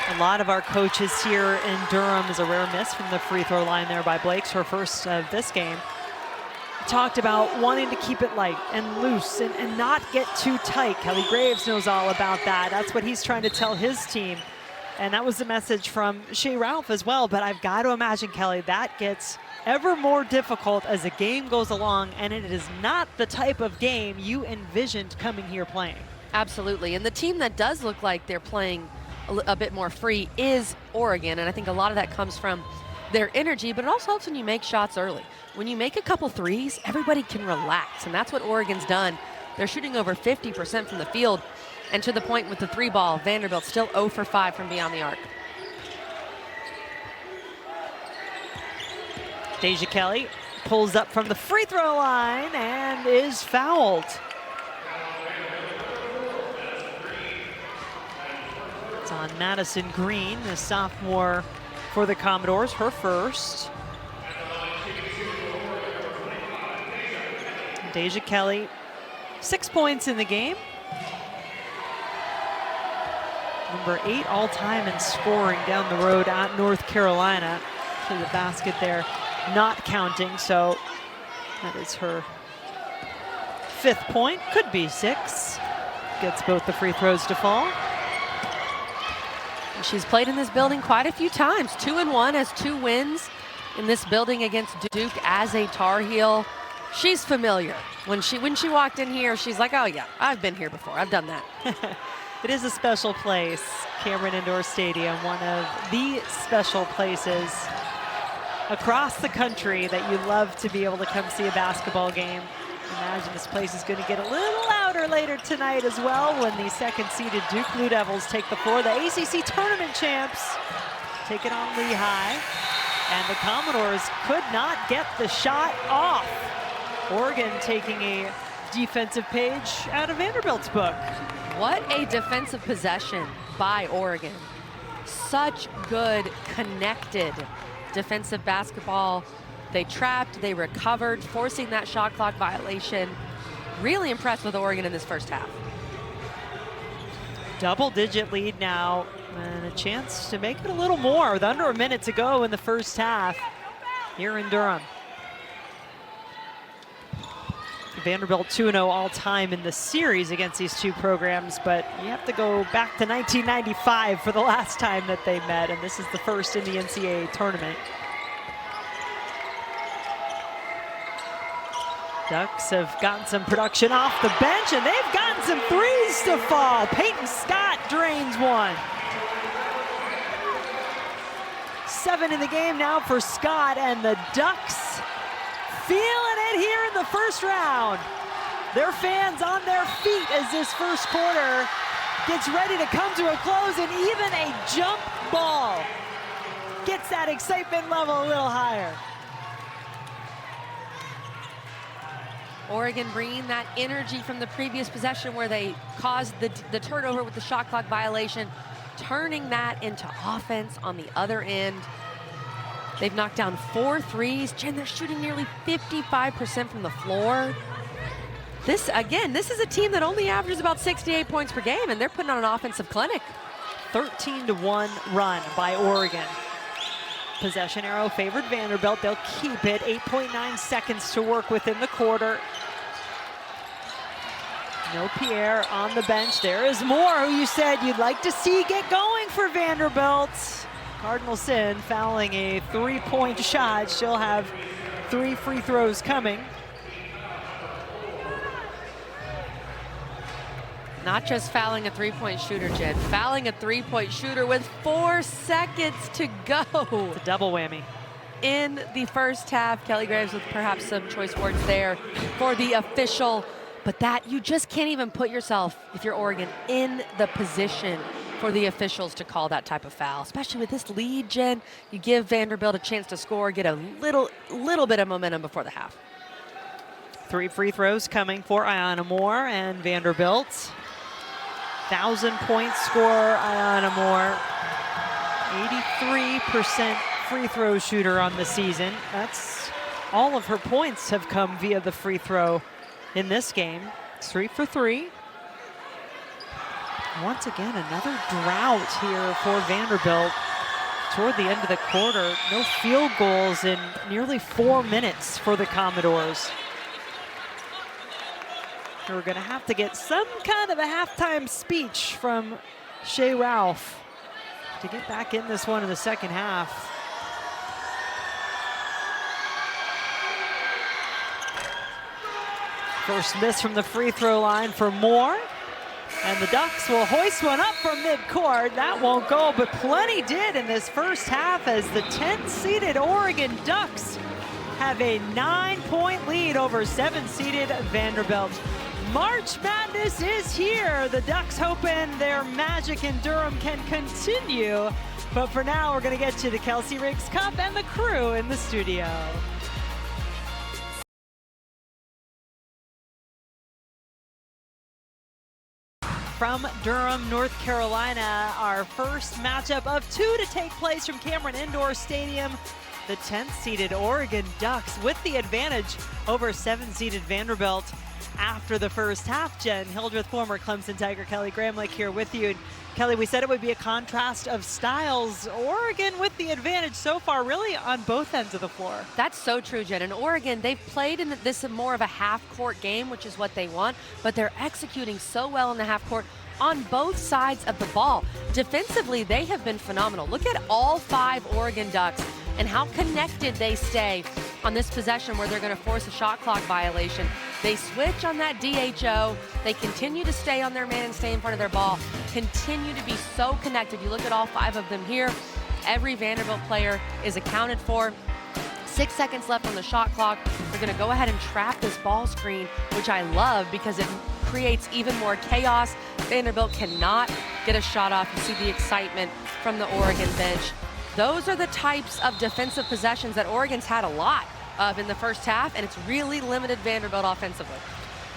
A lot of our coaches here in Durham, is a rare miss from the free throw line there by Blakes, her first of this game. Talked about wanting to keep it light and loose and not get too tight. Kelly Graves knows all about that. That's what he's trying to tell his team. And that was the message from Shea Ralph as well. But I've got to imagine, Kelly, that gets ever more difficult as the game goes along, and it is not the type of game you envisioned coming here playing. Absolutely. And the team that does look like they're playing a bit more free is Oregon. And I think a lot of that comes from their energy, but it also helps when you make shots early. When you make a couple threes, everybody can relax. And that's what Oregon's done. They're shooting over 50% from the field. And to the point with the 3 ball, Vanderbilt still 0 for 5 from beyond the arc. Deja Kelly pulls up from the free throw line and is fouled. It's on Madison Green, the sophomore for the Commodores, her first. Deja Kelly, 6 points in the game. Number 8 all-time in scoring down the road at North Carolina. To the basket there, not counting, so that is her 5th point, could be 6. Gets both the free throws to fall. She's played in this building quite a few times. 2-1, has 2 wins in this building against Duke as a Tar Heel. She's familiar. When she walked in here, she's like, oh yeah, I've been here before. I've done that. It is a special place, Cameron Indoor Stadium, one of the special places across the country that you love to be able to come see a basketball game. Imagine this place is going to get a little louder later tonight as well when the second-seeded Duke Blue Devils take the floor. The ACC tournament champs take it on Lehigh, and the Commodores could not get the shot off. Oregon taking a defensive page out of Vanderbilt's book. What a defensive possession by Oregon. Such good, connected defensive basketball. They trapped, they recovered, forcing that shot clock violation. Really impressed with Oregon in this first half. Double-digit lead now, and a chance to make it a little more with under a minute to go in the first half here in Durham. Vanderbilt 2-0 all-time in the series against these two programs, but you have to go back to 1995 for the last time that they met, and this is the first in the NCAA tournament. Ducks have gotten some production off the bench, and they've gotten some threes to fall. Peyton Scott drains one. 7 in the game now for Scott, and the Ducks feeling it here in the first round. Their fans on their feet as this first quarter gets ready to come to a close, and even a jump ball gets that excitement level a little higher. Oregon bringing that energy from the previous possession where they caused the turnover with the shot clock violation, turning that into offense on the other end. They've knocked down 4 threes. Jen, they're shooting nearly 55% from the floor. This is a team that only averages about 68 points per game, and they're putting on an offensive clinic. 13-1 run by Oregon. Possession arrow favored Vanderbilt. They'll keep it. 8.9 seconds to work within the quarter. No Pierre on the bench. There is Moore, who you said you'd like to see get going for Vanderbilt. Cardinal Sin fouling a 3-point shot. She'll have 3 free throws coming. Not just fouling a 3-point shooter, Jen. Fouling a 3-point shooter with 4 seconds to go. It's a double whammy. In the first half, Kelly Graves with perhaps some choice words there for the official. But that, you just can't even put yourself, if you're Oregon, in the position for the officials to call that type of foul. Especially with this lead, Jen. You give Vanderbilt a chance to score, get a little bit of momentum before the half. 3 free throws coming for Ayanna Moore and Vanderbilt. 1,000-point scorer, Ayanna Moore. 83% free throw shooter on the season. That's all of her points have come via the free throw in this game. It's 3 for 3. Once again, another drought here for Vanderbilt toward the end of the quarter. No field goals in nearly 4 minutes for the Commodores. We're going to have to get some kind of a halftime speech from Shea Ralph to get back in this one in the second half. First miss from the free throw line for Moore. And the Ducks will hoist one up from midcourt. That won't go, but plenty did in this first half as the 10th-seeded Oregon Ducks have a 9-point lead over 7th-seeded Vanderbilt. March Madness is here. The Ducks hoping their magic in Durham can continue. But for now, we're going to get to the Kelsey Riggs Cup and the crew in the studio. From Durham, North Carolina, our first matchup of 2 to take place from Cameron Indoor Stadium. The 10th-seeded Oregon Ducks with the advantage over 7th-seeded Vanderbilt after the first half. Jen Hildreth, former Clemson Tiger, Kelly Gramlich here with you. And Kelly, we said it would be a contrast of styles. Oregon with the advantage so far, really on both ends of the floor. That's so true, Jen. And Oregon, they've played in this more of a half-court game, which is what they want, but they're executing so well in the half-court on both sides of the ball. Defensively, they have been phenomenal. Look at all 5 Oregon Ducks and how connected they stay on this possession where they're going to force a shot clock violation. They switch on that DHO. They continue to stay on their man and stay in front of their ball. Continue to be so connected. You look at all 5 of them here. Every Vanderbilt player is accounted for. 6 seconds left on the shot clock. They're going to go ahead and trap this ball screen, which I love because it creates even more chaos. Vanderbilt cannot get a shot off. You see the excitement from the Oregon bench. Those are the types of defensive possessions that Oregon's had a lot of in the first half, and it's really limited Vanderbilt offensively.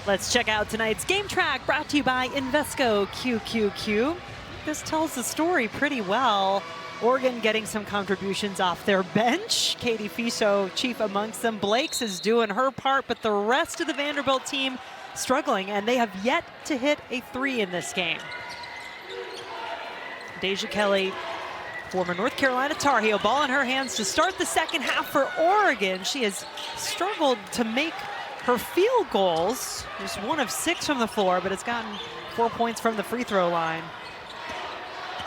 Let's check out tonight's game track, brought to you by Invesco QQQ. This tells the story pretty well. Oregon getting some contributions off their bench. Katie Fiso, chief amongst them. Blakes is doing her part, but the rest of the Vanderbilt team struggling, and they have yet to hit a 3 in this game. Deja Kelly, former North Carolina Tar Heel, ball in her hands to start the second half for Oregon. She has struggled to make her field goals. Just 1 of 6 from the floor, but it's gotten 4 points from the free throw line.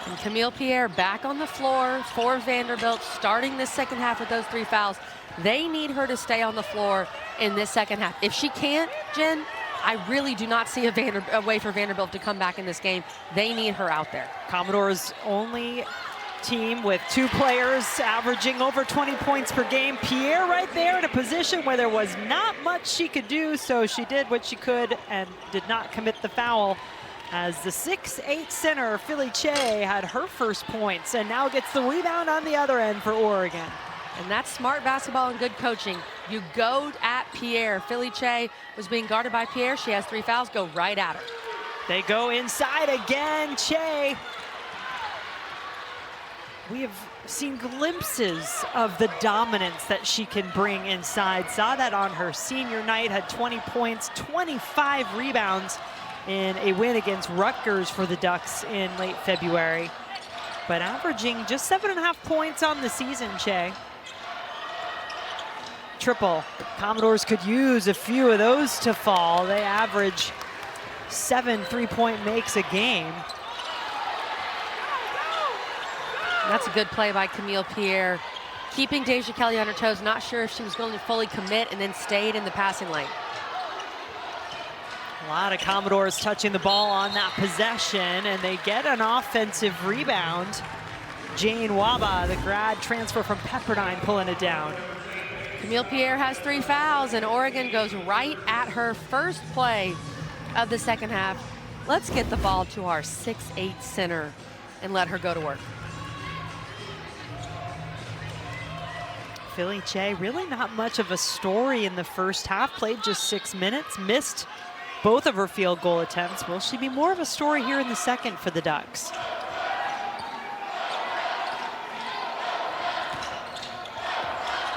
And Camille Pierre back on the floor for Vanderbilt, starting this second half with those 3 fouls. They need her to stay on the floor in this second half. If she can't, Jen, I really do not see a way for Vanderbilt to come back in this game. They need her out there. Commodores only team with 2 players averaging over 20 points per game. Pierre right there in a position where there was not much she could do, so she did what she could and did not commit the foul, as the 6'8" center, Philly Che, had her first points and now gets the rebound on the other end for Oregon. And that's smart basketball and good coaching. You go at Pierre. Philly Che was being guarded by Pierre. She has 3 fouls, go right at her. They go inside again, Che. We have seen glimpses of the dominance that she can bring inside. Saw that on her senior night, had 20 points, 25 rebounds in a win against Rutgers for the Ducks in late February. But averaging just 7.5 points on the season, Che. Triple. Commodores could use a few of those to fall. They average 7 3-point makes a game. That's a good play by Camille Pierre. Keeping Deja Kelly on her toes, not sure if she was going to fully commit, and then stayed in the passing lane. A lot of Commodores touching the ball on that possession, and they get an offensive rebound. Jane Waba, the grad transfer from Pepperdine, pulling it down. Camille Pierre has 3 fouls, and Oregon goes right at her first play of the second half. Let's get the ball to our 6'8" center and let her go to work. Philly Che, really not much of a story in the first half. Played just 6 minutes, missed both of her field goal attempts. Will she be more of a story here in the second for the Ducks?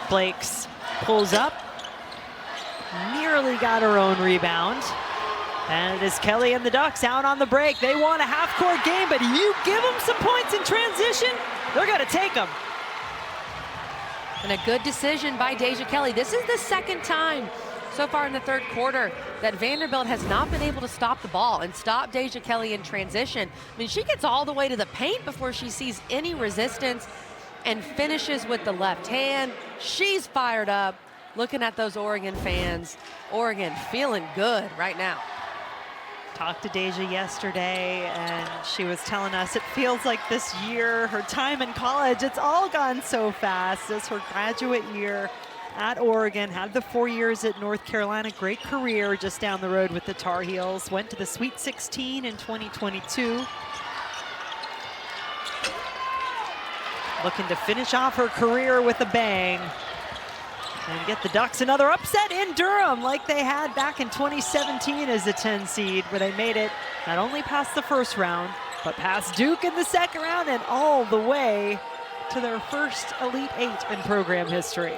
Blakes pulls up, nearly got her own rebound. And it is Kelly and the Ducks out on the break. They want a half-court game, but you give them some points in transition, they're gonna take them. And a good decision by Deja Kelly. This is the second time so far in the third quarter that Vanderbilt has not been able to stop the ball and stop Deja Kelly in transition. I mean, she gets all the way to the paint before she sees any resistance and finishes with the left hand. She's fired up. Looking at those Oregon fans. Oregon feeling good right now. Talked to Deja yesterday, and she was telling us it feels like this year, her time in college, it's all gone so fast. It's her graduate year at Oregon, had the 4 years at North Carolina, great career just down the road with the Tar Heels, went to the Sweet 16 in 2022. Looking to finish off her career with a bang and get the Ducks another upset in Durham like they had back in 2017 as a 10 seed, where they made it not only past the first round, but past Duke in the second round and all the way to their first Elite Eight in program history.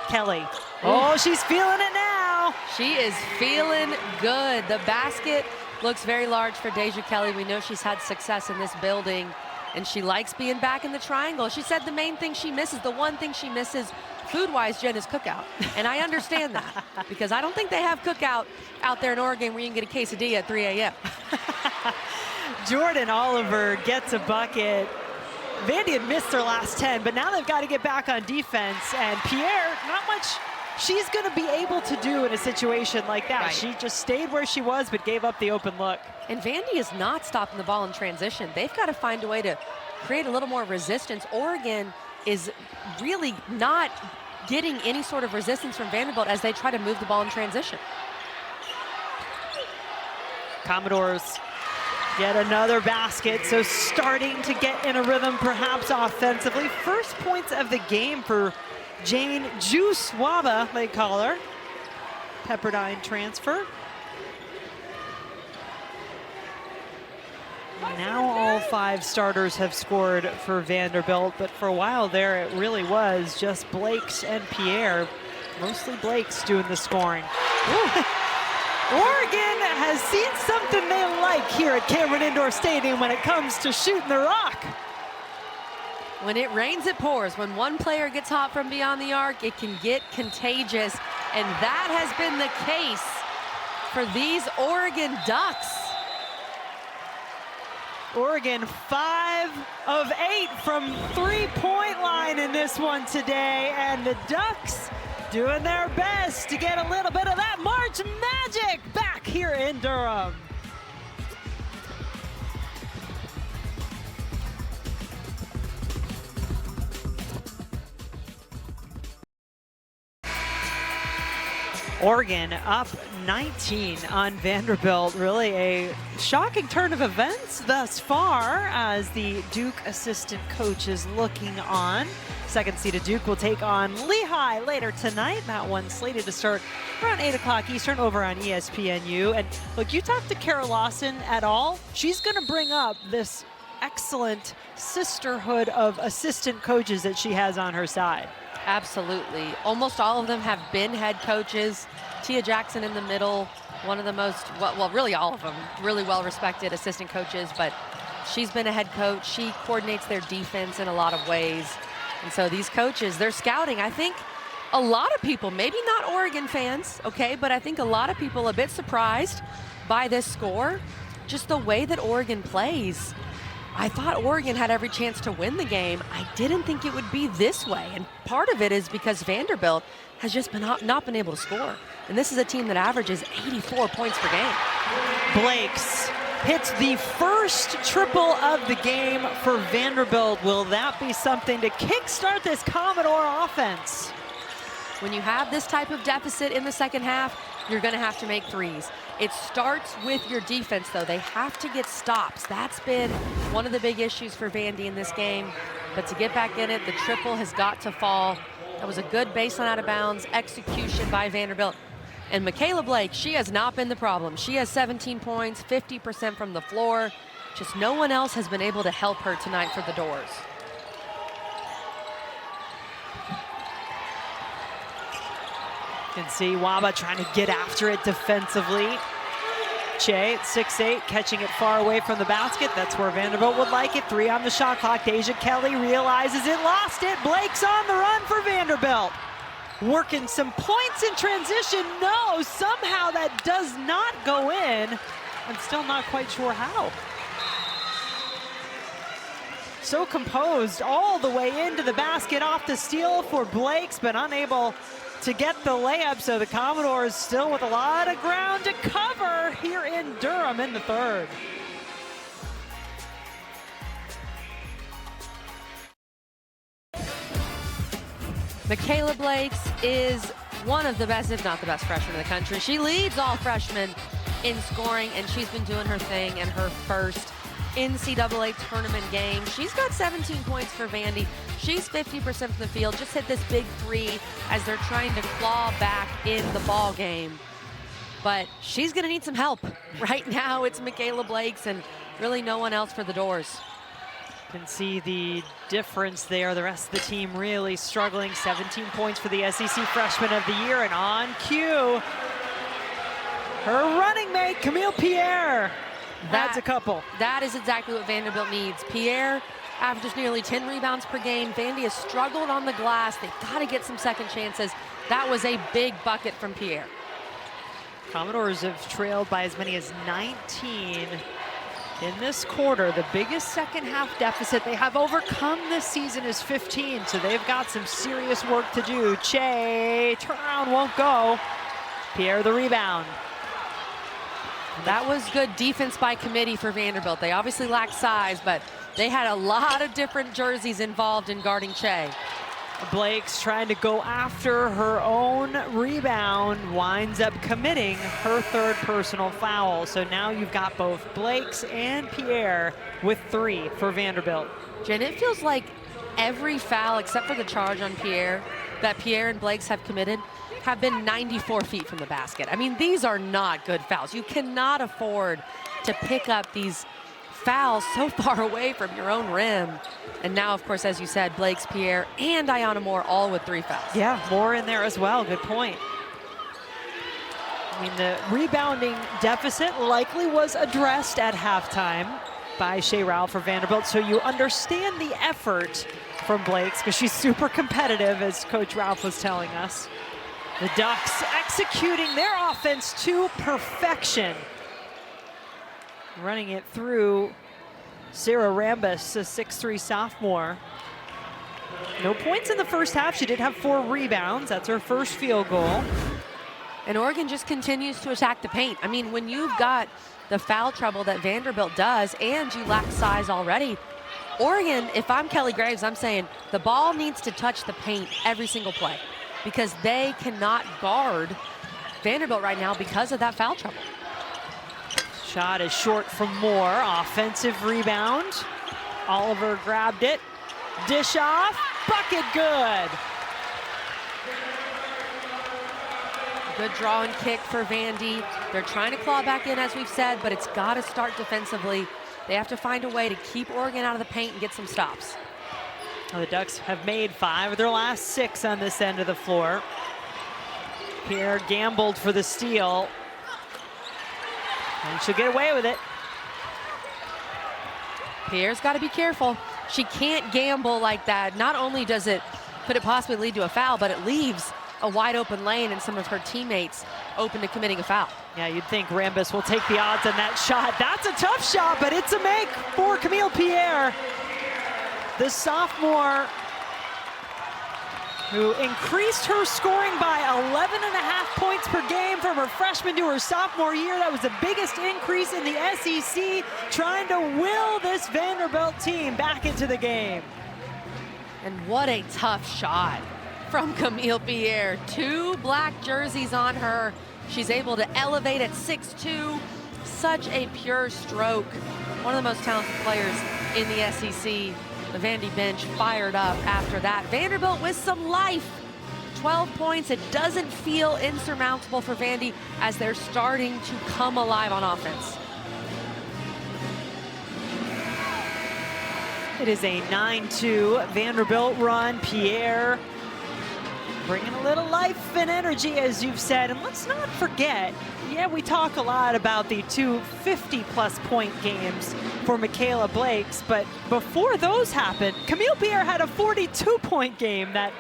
Kelly, oh, she's feeling it now. She is feeling good. The basket looks very large for Deja Kelly. We know she's had success in this building, and she likes being back in the triangle. She said the main thing she misses, the one thing she misses food-wise, Jen, is cookout. And I understand that, because I don't think they have cookout out there in Oregon where you can get a quesadilla at 3 a.m. Jordan Oliver gets a bucket. Vandy had missed their last 10, but now they've got to get back on defense. And Pierre, not much she's going to be able to do in a situation like that. Right. She just stayed where she was, but gave up the open look. And Vandy is not stopping the ball in transition. They've got to find a way to create a little more resistance. Oregon is really not getting any sort of resistance from Vanderbilt as they try to move the ball in transition. Commodores get another basket, so starting to get in a rhythm perhaps offensively. First points of the game for Jane Juice Waba, they call her. Pepperdine transfer. Now all 5 starters have scored for Vanderbilt, but for a while there it really was just Blakes and Pierre. Mostly Blakes doing the scoring. Oregon has seen something they like here at Cameron Indoor Stadium when it comes to shooting the rock. When it rains, it pours. When one player gets hot from beyond the arc, it can get contagious. And that has been the case for these Oregon Ducks. Oregon 5 of 8 from three-point line in this one today, and the Ducks doing their best to get a little bit of that March magic back here in Durham. Oregon up 19 on Vanderbilt. Really a shocking turn of events thus far as the Duke assistant coach is looking on. Second seeded Duke will take on Lehigh later tonight. That one slated to start around 8 o'clock Eastern over on ESPNU. And look, you talk to Kara Lawson at all, she's going to bring up this excellent sisterhood of assistant coaches that she has on her side. Absolutely. Almost all of them have been head coaches. Tia Jackson in the middle, one of the most, well, really all of them, really well-respected assistant coaches, but she's been a head coach. She coordinates their defense in a lot of ways. And so these coaches, they're scouting. I think a lot of people, maybe not Oregon fans, okay, but I think a lot of people a bit surprised by this score, just the way that Oregon plays. I thought Oregon had every chance to win the game. I didn't think it would be this way. And part of it is because Vanderbilt has just not been able to score. And this is a team that averages 84 points per game. Blakes hits the first triple of the game for Vanderbilt. Will that be something to kickstart this Commodore offense? When you have this type of deficit in the second half, you're going to have to make threes. It starts with your defense, though. They have to get stops. That's been one of the big issues for Vandy in this game. But to get back in it, the triple has got to fall. That was a good baseline out of bounds execution by Vanderbilt. And Michaela Blake, she has not been the problem. She has 17 points, 50% from the floor. Just no one else has been able to help her tonight for the Doors. You can see Waba trying to get after it defensively. Che at 6'8", catching it far away from the basket. That's where Vanderbilt would like it. 3 on the shot clock. Deja Kelly realizes it, lost it. Blake's on the run for Vanderbilt. Working some points in transition. No, somehow that does not go in. I'm still not quite sure how. So composed all the way into the basket off the steal for Blakes, but unable to get the layup, so the Commodores still with a lot of ground to cover here in Durham in the third. Michaela Blakes is one of the best, if not the best, freshman in the country. She leads all freshmen in scoring, and she's been doing her thing in her first NCAA tournament game. She's got 17 points for Vandy. She's 50% from the field, just hit this big three as they're trying to claw back in the ball game. But she's gonna need some help. Right now it's Michaela Blakes and really no one else for the Doors. Can see the difference there. The rest of the team really struggling. 17 points for the SEC Freshman of the Year, and on cue, her running mate, Camille Pierre, adds a couple. That is exactly what Vanderbilt needs. Pierre averages nearly 10 rebounds per game. Vandy has struggled on the glass. They've got to get some second chances. That was a big bucket from Pierre. Commodores have trailed by as many as 19 in this quarter. The biggest second half deficit they have overcome this season is 15, so they've got some serious work to do. Che, turnaround won't go. Pierre the rebound. That was good defense by committee for Vanderbilt. They obviously lack size, but they had a lot of different jerseys involved in guarding Che. Blake's trying to go after her own rebound, winds up committing her third personal foul. So now you've got both Blake's and Pierre with 3 for Vanderbilt. Jen, it feels like every foul except for the charge on Pierre that Pierre and Blake's have committed have been 94 feet from the basket. I mean, these are not good fouls. You cannot afford to pick up these fouls so far away from your own rim. And now, of course, as you said, Blake's, Pierre, and Ayanna Moore all with 3 fouls. Yeah, Moore in there as well. Good point. I mean, the rebounding deficit likely was addressed at halftime by Shea Ralph for Vanderbilt, so you understand the effort from Blake's because she's super competitive, as Coach Ralph was telling us. The Ducks executing their offense to perfection. Running it through Sarah Rambis, a 6'3" sophomore. No points in the first half. She did have 4 rebounds. That's her first field goal. And Oregon just continues to attack the paint. I mean, when you've got the foul trouble that Vanderbilt does and you lack size already, Oregon, if I'm Kelly Graves, I'm saying the ball needs to touch the paint every single play because they cannot guard Vanderbilt right now because of that foul trouble. Shot is short from Moore. Offensive rebound. Oliver grabbed it. Dish off. Bucket good. Good draw and kick for Vandy. They're trying to claw back in, as we've said, but it's got to start defensively. They have to find a way to keep Oregon out of the paint and get some stops. Well, the Ducks have made 5 of their last 6 on this end of the floor. Pierre gambled for the steal. And she'll get away with it. Pierre's got to be careful. She can't gamble like that. Not only could it possibly lead to a foul, but it leaves a wide open lane and some of her teammates open to committing a foul. Yeah, you'd think Rambis will take the odds on that shot. That's a tough shot, but it's a make for Camille Pierre. The sophomore who increased her scoring by 11.5 points per game from her freshman to her sophomore year. That was the biggest increase in the SEC, trying to will this Vanderbilt team back into the game. And what a tough shot from Camille Pierre. 2 black jerseys on her. She's able to elevate at 6'2". Such a pure stroke. One of the most talented players in the SEC. The Vandy bench fired up after that. Vanderbilt with some life. 12 points. It doesn't feel insurmountable for Vandy as they're starting to come alive on offense. It is a 9-2 Vanderbilt run. Pierre bringing a little life and energy, as you've said. And let's not forget, yeah, we talk a lot about the 2 50-plus point games for Michaela Blakes, but before those happened, Camille Pierre had a 42-point game that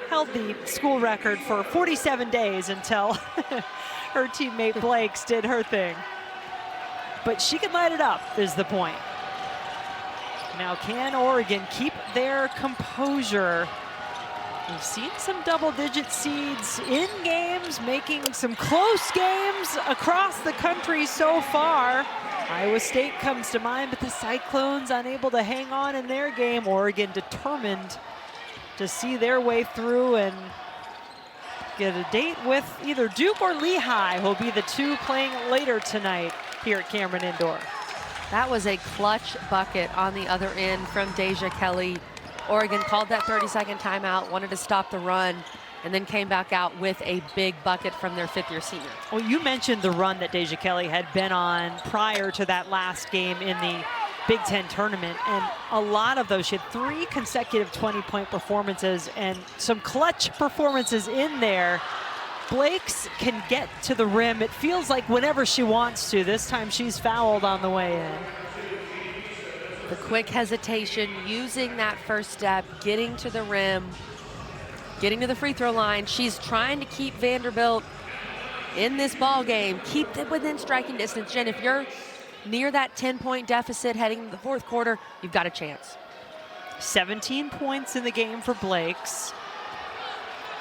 held the school record for 47 days until her teammate Blakes did her thing. But she can light it up, is the point. Now, can Oregon keep their composure We've seen some double-digit seeds in games, making some close games across the country so far. Iowa State comes to mind, but the Cyclones unable to hang on in their game. Oregon determined to see their way through and get a date with either Duke or Lehigh, who'll be the two playing later tonight here at Cameron Indoor. That was a clutch bucket on the other end from Deja Kelly. Oregon called that 30-second timeout, wanted to stop the run, and then came back out with a big bucket from their fifth-year senior. Well, you mentioned the run that Deja Kelly had been on prior to that last game in the Big Ten tournament, and a lot of those, she had 3 consecutive 20-point performances and some clutch performances in there. Blake's can get to the rim, it feels like whenever she wants to. This time she's fouled on the way in. The quick hesitation, using that first step, getting to the rim, getting to the free throw line. She's trying to keep Vanderbilt in this ball game, keep them within striking distance. Jen, if you're near that 10-point deficit heading to the fourth quarter, you've got a chance. 17 points in the game for Blake's.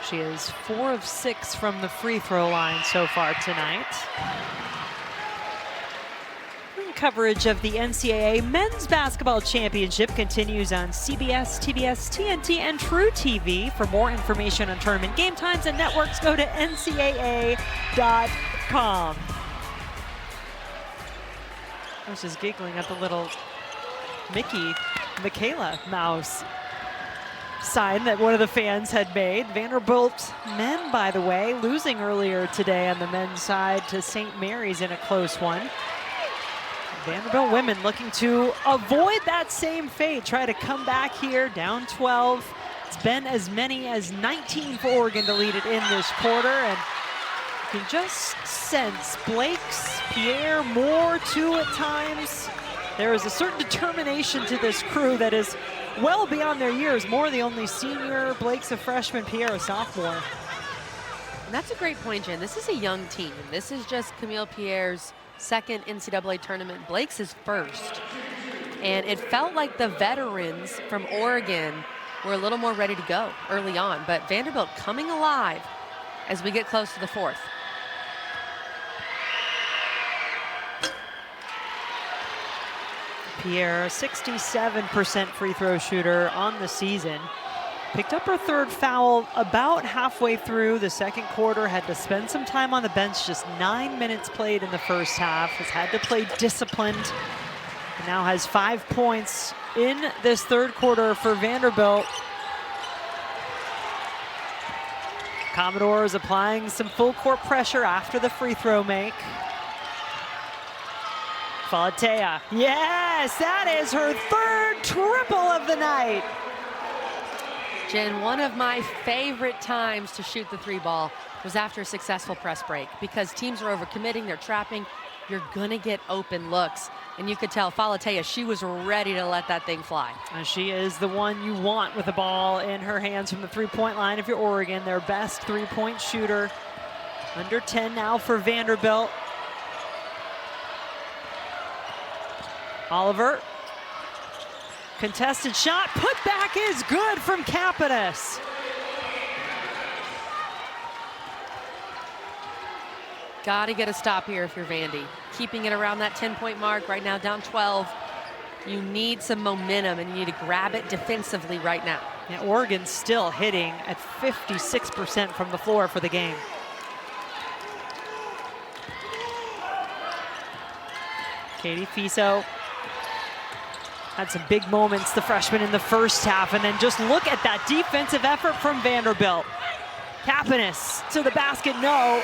She is 4 of 6 from the free throw line so far tonight. Coverage of the NCAA Men's Basketball Championship continues on CBS, TBS, TNT, and True TV. For more information on tournament game times and networks, go to ncaa.com. I was just giggling at the little Michaela mouse sign that one of the fans had made. Vanderbilt men, by the way, losing earlier today on the men's side to St. Mary's in a close one. Vanderbilt women looking to avoid that same fate, try to come back here down 12. It's been as many as 19 for Oregon to lead it in this quarter, and you can just sense Blake's, Pierre, Moore too at times. There is a certain determination to this crew that is well beyond their years. Moore the only senior, Blake's a freshman, Pierre a sophomore. And that's a great point, Jen. This is a young team. This is just Camille Pierre's second NCAA tournament. Blake's is first. And it felt like the veterans from Oregon were a little more ready to go early on, but Vanderbilt coming alive as we get close to the fourth. Pierre, 67% free throw shooter on the season. Picked up her third foul about halfway through the second quarter, had to spend some time on the bench, just 9 minutes played in the first half, has had to play disciplined, and now has 5 points in this third quarter for Vanderbilt. Commodores applying some full court pressure after the free throw make. Falatea, yes, that is her third triple of the night. Jen, one of my favorite times to shoot the three ball was after a successful press break, because teams are overcommitting, they're trapping, you're gonna get open looks. And you could tell Falatea, she was ready to let that thing fly. And she is the one you want with the ball in her hands from the three-point line if you're Oregon, their best three-point shooter. Under 10 now for Vanderbilt. Oliver. Contested shot, put back is good from Capitas. Got to get a stop here if you're Vandy. Keeping it around that 10-point mark, right now down 12. You need some momentum and you need to grab it defensively right now. Yeah, Oregon's still hitting at 56% from the floor for the game. Katie Fiso had some big moments, the freshman, in the first half, and then just look at that defensive effort from Vanderbilt. Capitas to the basket, no.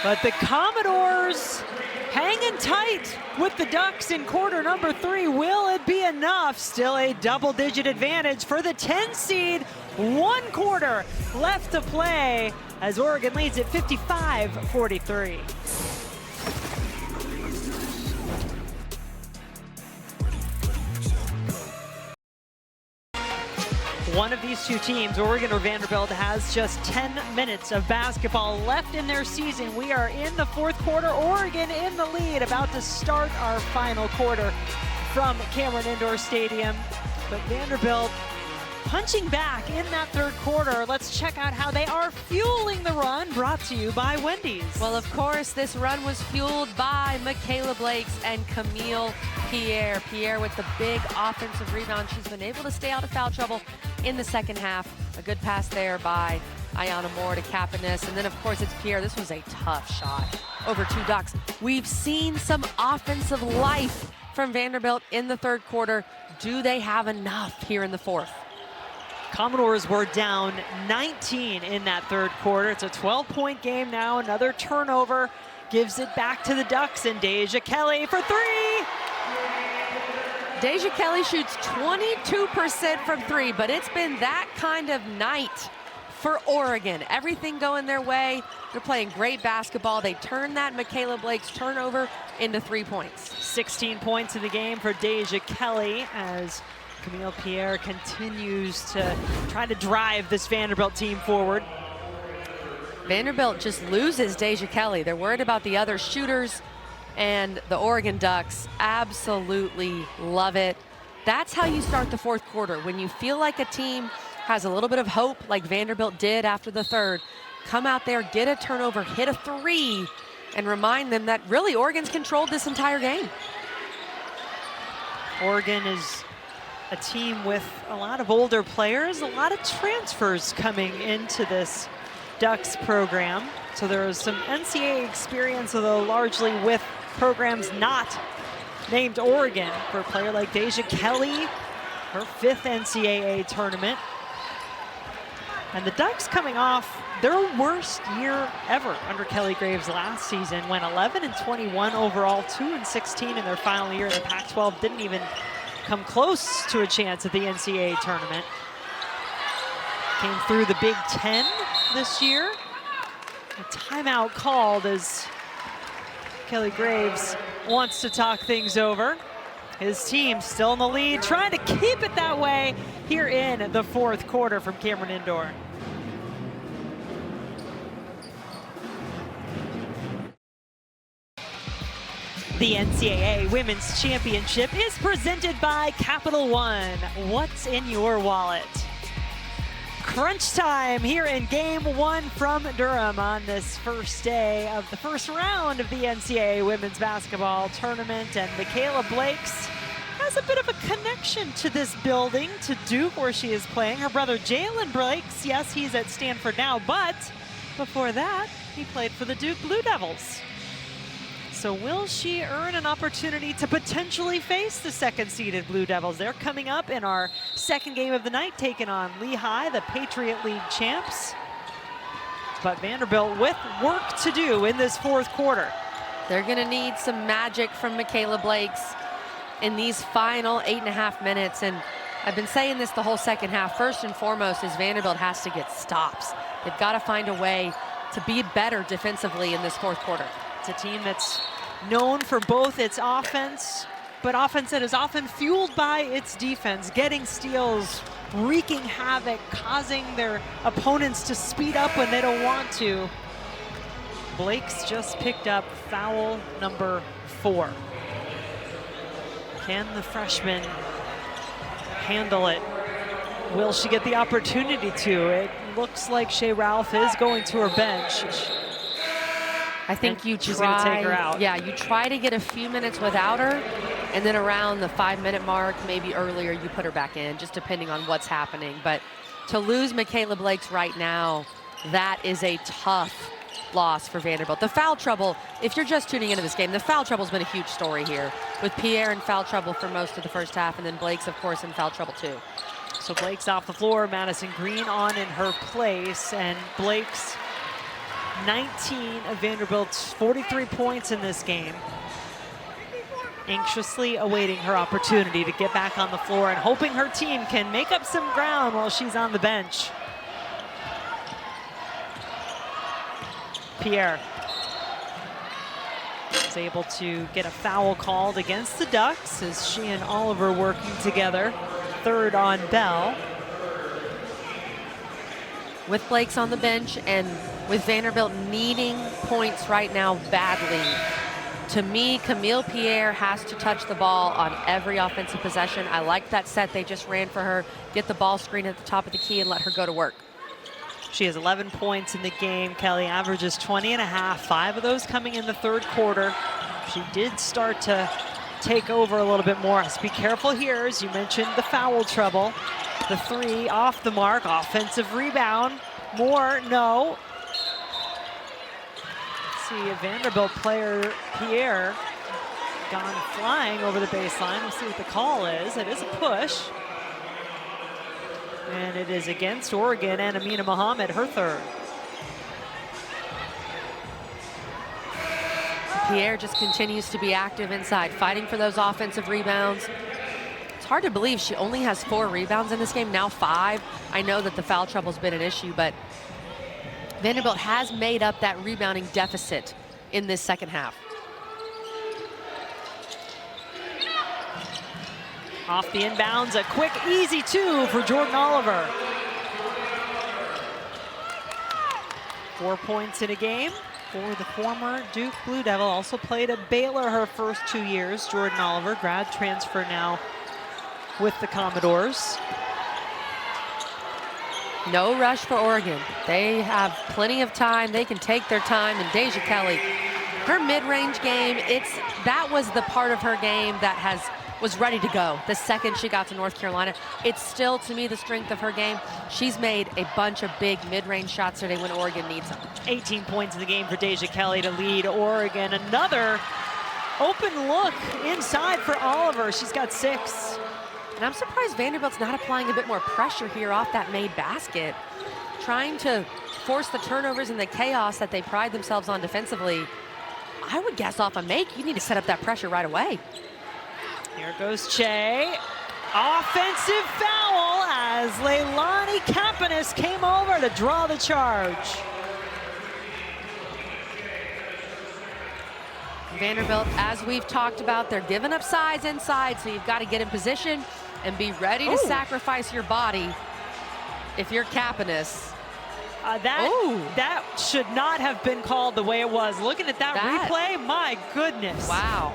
But the Commodores hanging tight with the Ducks in quarter number 3. Will it be enough? Still a double-digit advantage for the 10 seed. 1 quarter left to play as Oregon leads at 55-43. One of these two teams, Oregon or Vanderbilt, has just 10 minutes of basketball left in their season. We are in the fourth quarter. Oregon in the lead, about to start our final quarter from Cameron Indoor Stadium. But Vanderbilt punching back in that third quarter. Let's check out how they are fueling the run, brought to you by Wendy's. Well, of course, this run was fueled by Michaela Blakes and Camille Pierre. Pierre with the big offensive rebound. She's been able to stay out of foul trouble in the second half. A good pass there by Ayana Moore to Kapanis. And then, of course, it's Pierre. This was a tough shot over 2 Ducks. We've seen some offensive life from Vanderbilt in the third quarter. Do they have enough here in the fourth? Commodores were down 19 in that third quarter. It's a 12-point game now. Another turnover gives it back to the Ducks, and Deja Kelly for 3. Deja Kelly shoots 22% from 3, but it's been that kind of night for Oregon. Everything going their way. They're playing great basketball. They turn that Michaela Blakes turnover into 3 points. 16 points in the game for Deja Kelly as Camille Pierre continues to try to drive this Vanderbilt team forward. Vanderbilt just loses Deja Kelly. They're worried about the other shooters, and the Oregon Ducks absolutely love it. That's how you start the fourth quarter. When you feel like a team has a little bit of hope, like Vanderbilt did after the third, come out there, get a turnover, hit a 3, and remind them that really Oregon's controlled this entire game. Oregon is a team with a lot of older players, a lot of transfers coming into this Ducks program. So there is some NCAA experience, although largely with programs not named Oregon. For a player like Deja Kelly, her 5th NCAA tournament. And the Ducks coming off their worst year ever under Kelly Graves last season, went 11-21 overall, 2-16 in their final year in the Pac-12. Didn't even come close to a chance at the NCAA tournament. Came through the Big Ten this year. A timeout called as Kelly Graves wants to talk things over. His team still in the lead, trying to keep it that way here in the fourth quarter from Cameron Indoor. The NCAA Women's Championship is presented by Capital One. What's in your wallet? Crunch time here in Game 1 from Durham on this first day of the first round of the NCAA Women's Basketball Tournament. And Michaela Blakes has a bit of a connection to this building, to Duke, where she is playing. Her brother Jalen Blakes, yes, he's at Stanford now, but before that, he played for the Duke Blue Devils. So will she earn an opportunity to potentially face the second-seeded Blue Devils? They're coming up in our second game of the night, taking on Lehigh, the Patriot League champs. But Vanderbilt with work to do in this fourth quarter. They're going to need some magic from Michaela Blakes in these final 8.5 minutes. And I've been saying this the whole second half. First and foremost is Vanderbilt has to get stops. They've got to find a way to be better defensively in this fourth quarter. It's a team that's known for both its offense, but offense that is often fueled by its defense, getting steals, wreaking havoc, causing their opponents to speed up when they don't want to. Blakes just picked up foul number 4. Can the freshman handle it? Will she get the opportunity to? It looks like Shea Ralph is going to her bench. I think she's going to take her out. Yeah, you try to get a few minutes without her, and then around the 5-minute mark, maybe earlier, you put her back in, just depending on what's happening. But to lose Michaela Blakes right now, that is a tough loss for Vanderbilt. The foul trouble, if you're just tuning into this game, the foul trouble's been a huge story here, with Pierre in foul trouble for most of the first half, and then Blakes, of course, in foul trouble too. So Blakes off the floor, Madison Green on in her place, and Blakes 19 of Vanderbilt's 43 points in this game. Anxiously awaiting her opportunity to get back on the floor and hoping her team can make up some ground while she's on the bench. Pierre is able to get a foul called against the Ducks as she and Oliver working together. Third on Bell. With Blakes on the bench and with Vanderbilt needing points right now badly, To me, Camille Pierre has to touch the ball on every offensive possession. I like that set they just ran for her. Get the ball screen at the top of the key and let her go to work. She has 11 points in the game. Kelly averages 20 and a half, 5 of those coming in the third quarter. She did start to take over a little bit more. So be careful here, as you mentioned, the foul trouble. The 3 off the mark, offensive rebound. More, no. Let's see, a Vanderbilt player, Pierre, gone flying over the baseline. We'll see what the call is. It is a push. And it is against Oregon and Amina Mohammed, her third. Pierre just continues to be active inside, fighting for those offensive rebounds. It's hard to believe she only has 4 rebounds in this game, now 5. I know that the foul trouble's been an issue, but Vanderbilt has made up that rebounding deficit in this second half. Off the inbounds, a quick, easy 2 for Jordan Oliver. 4 points in a game for the former Duke Blue Devil. Also played at Baylor her first 2 years. Jordan Oliver, grad transfer now with the Commodores. No rush for Oregon. They have plenty of time. They can take their time. And Deja Kelly, her mid-range game, that was the part of her game that was ready to go the second she got to North Carolina. It's still, to me, the strength of her game. She's made a bunch of big mid-range shots today when Oregon needs them. 18 points in the game for Deja Kelly to lead Oregon. Another open look inside for Oliver. She's got 6. And I'm surprised Vanderbilt's not applying a bit more pressure here off that made basket. Trying to force the turnovers and the chaos that they pride themselves on defensively. I would guess off a make, you need to set up that pressure right away. Here goes Che. Offensive foul as Leilani Campanis came over to draw the charge. Vanderbilt, as we've talked about, they're giving up size inside, so you've got to get in position and be ready to sacrifice your body if you're Campanis. That should not have been called the way it was. Looking at that replay, my goodness. Wow.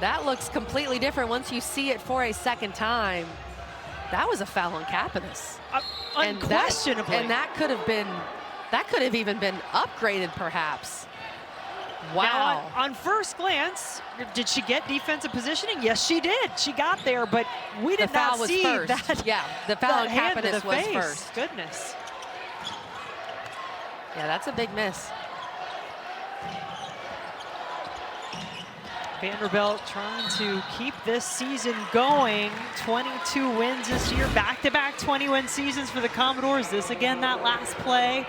That looks completely different once you see it for a second time. That was a foul on Campanis. Unquestionably. And that could have even been upgraded perhaps. Wow. Now, on first glance, did she get defensive positioning? Yes, she did. She got there, but we did not see that. Yeah, the foul on Campanis was face. first. Goodness. Yeah, that's a big miss. Vanderbilt trying to keep this season going. 22 wins this year, back-to-back 20-win seasons for the Commodores. This again, that last play.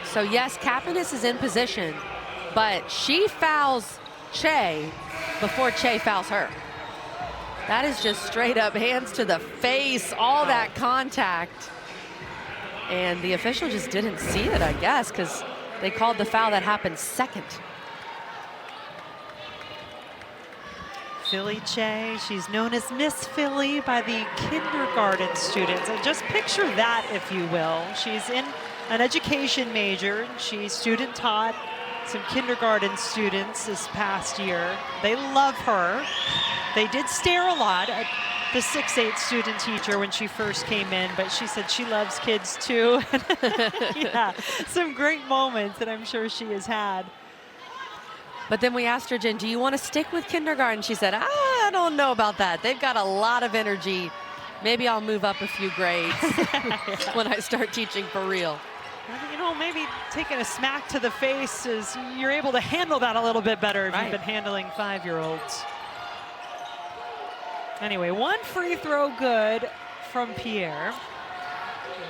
So yes, Campanis is in position, but she fouls Che before Che fouls her. That is just straight up hands to the face, all that contact. And the official just didn't see it, I guess, because they called the foul that happened second. Philly Che, she's known as Miss Philly by the kindergarten students. And just picture that, if you will. She's in an education major. She student taught some kindergarten students this past year. They love her. They did stare a lot at the 6'8" student teacher when she first came in, but she said she loves kids too. Yeah, some great moments that I'm sure she has had. But then we asked her, Jen, do you want to stick with kindergarten? She said, I don't know about that. They've got a lot of energy. Maybe I'll move up a few grades when I start teaching for real. You know, maybe taking a smack to the face is you're able to handle that a little bit better if you've been handling 5-year-olds. Anyway, 1 free throw good from Pierre.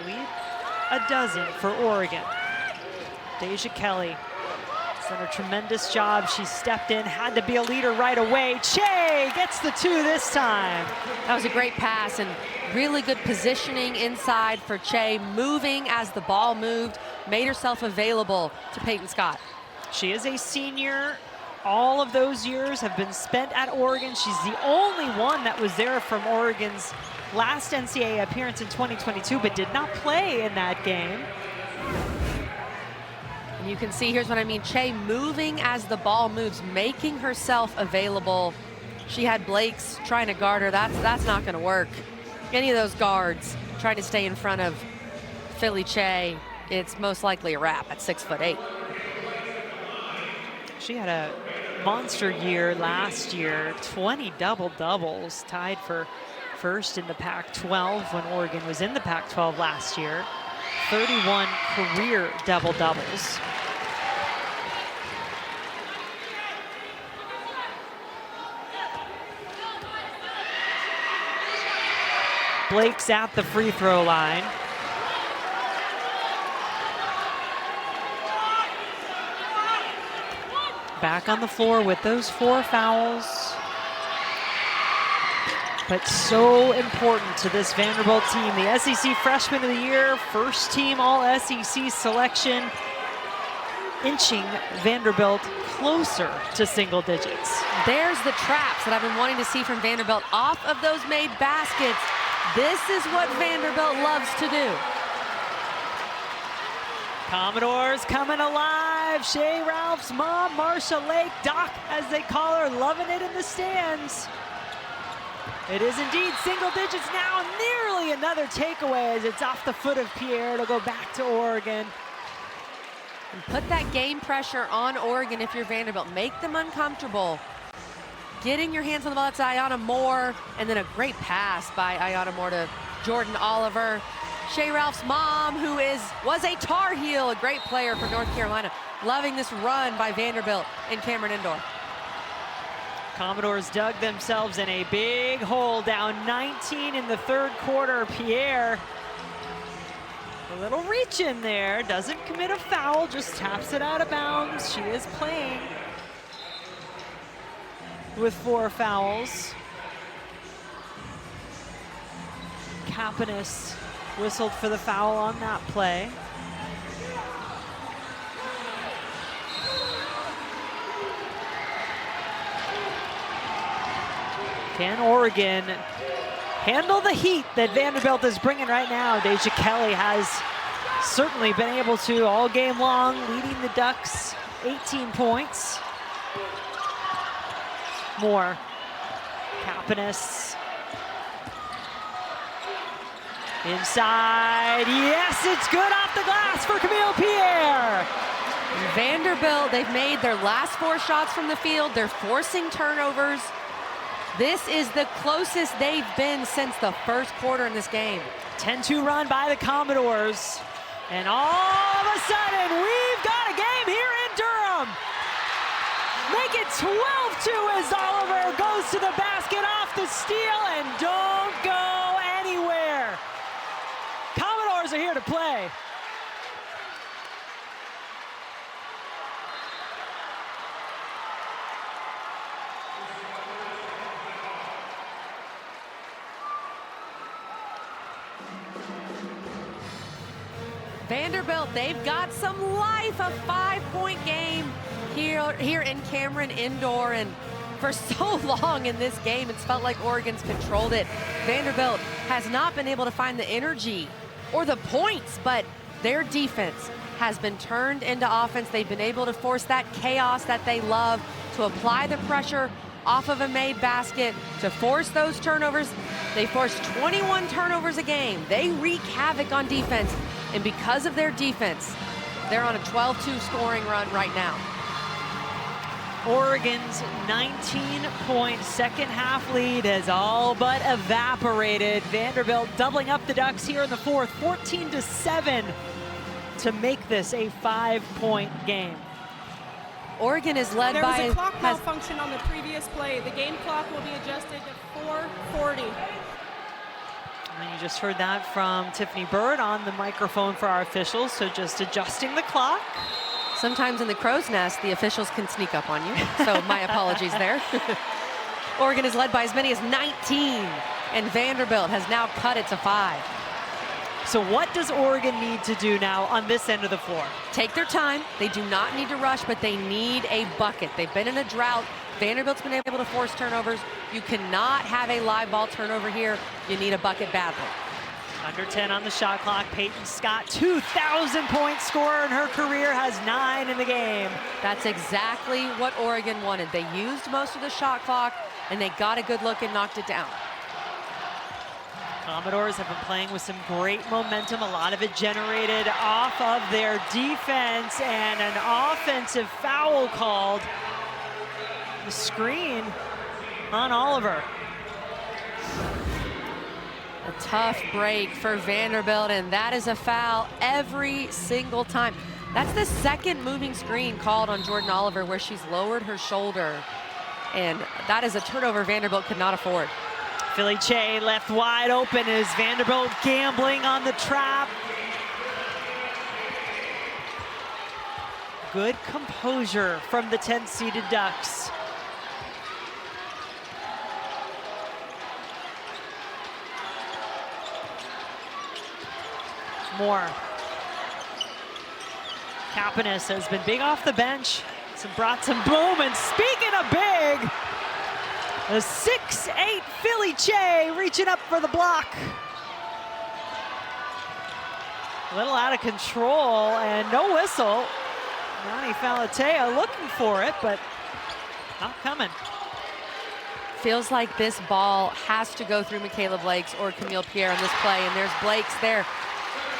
Lead a dozen for Oregon. Deja Kelly has done a tremendous job. She stepped in, had to be a leader right away. Che gets the 2 this time. That was a great pass and really good positioning inside for Che, moving as the ball moved, made herself available to Peyton Scott. She is a senior. All of those years have been spent at Oregon. She's the only one that was there from Oregon's last NCAA appearance in 2022, but did not play in that game. You can see, here's what I mean, Che moving as the ball moves, making herself available. She had Blake's trying to guard her. That's not gonna work. Any of those guards trying to stay in front of Philly Che, it's most likely a wrap at 6'8". She had a monster year last year, 20 double-doubles, tied for first in the Pac-12 when Oregon was in the Pac-12 last year. 31 career double-doubles. Blake's at the free throw line. Back on the floor with those 4 fouls. But so important to this Vanderbilt team. The SEC Freshman of the Year, first team All-SEC selection, inching Vanderbilt closer to single digits. There's the traps that I've been wanting to see from Vanderbilt off of those made baskets. This is what Vanderbilt loves to do. Commodores coming alive. Shea Ralph's mom, Marsha Lake, Doc as they call her, loving it in the stands. It is indeed single digits now, nearly another takeaway as it's off the foot of Pierre. It'll go back to Oregon. And put that game pressure on Oregon if you're Vanderbilt. Make them uncomfortable. Getting your hands on the ball, it's Ayana Moore, and then a great pass by Ayana Moore to Jordan Oliver. Shea Ralph's mom, who was a Tar Heel, a great player for North Carolina. Loving this run by Vanderbilt in Cameron Indoor. Commodores dug themselves in a big hole, down 19 in the third quarter. Pierre, a little reach in there, doesn't commit a foul, just taps it out of bounds. She is playing with 4 fouls. Kapanis whistled for the foul on that play. Can Oregon handle the heat that Vanderbilt is bringing right now? Deja Kelly has certainly been able to all game long, leading the Ducks 18 points. More. Kapanis. Inside, yes, it's good off the glass for Camille Pierre. Vanderbilt, they've made their last 4 shots from the field. They're forcing turnovers. This is the closest they've been since the first quarter in this game. 10-2 run by the Commodores. And all of a sudden, we've got a game here in Durham. Make it 12-2 as Oliver goes to the basket off the steal and don't go anywhere. Commodores are here to play. Vanderbilt, they've got some life, a 5-point game here in Cameron Indoor, and for so long in this game, it's felt like Oregon's controlled it. Vanderbilt has not been able to find the energy or the points, but their defense has been turned into offense. They've been able to force that chaos that they love, to apply the pressure off of a made basket, to force those turnovers. They force 21 turnovers a game. They wreak havoc on defense, and because of their defense, they're on a 12-2 scoring run right now. Oregon's 19-point second half lead has all but evaporated. Vanderbilt doubling up the Ducks here in the fourth, 14-7 to make this a 5-point game. Oregon is led there by... There was a clock malfunction on the previous play. The game clock will be adjusted to 4:40. And you just heard that from Tiffany Bird on the microphone for our officials, so just adjusting the clock. Sometimes in the crow's nest, the officials can sneak up on you, so my apologies there. Oregon is led by as many as 19, and Vanderbilt has now cut it to 5. So what does Oregon need to do now on this end of the floor? Take their time. They do not need to rush, but they need a bucket. They've been in a drought. Vanderbilt's been able to force turnovers. You cannot have a live ball turnover here. You need a bucket badly. Under 10 on the shot clock. Peyton Scott, 2,000-point scorer in her career, has 9 in the game. That's exactly what Oregon wanted. They used most of the shot clock, and they got a good look and knocked it down. Commodores have been playing with some great momentum, a lot of it generated off of their defense, and an offensive foul called. The screen on Oliver. A tough break for Vanderbilt, and that is a foul every single time. That's the second moving screen called on Jordan Oliver where she's lowered her shoulder, and that is a turnover Vanderbilt could not afford. Philly Che left wide open. Is Vanderbilt gambling on the trap? Good composure from the 10th-seeded Ducks. Moore. Kapanis has been big off the bench. Brought some boom, and speaking of big, the 6'8" Philly Che reaching up for the block. A little out of control, and no whistle. Nani Falatea looking for it, but not coming. Feels like this ball has to go through Michaela Blakes or Camille Pierre on this play, and there's Blakes there.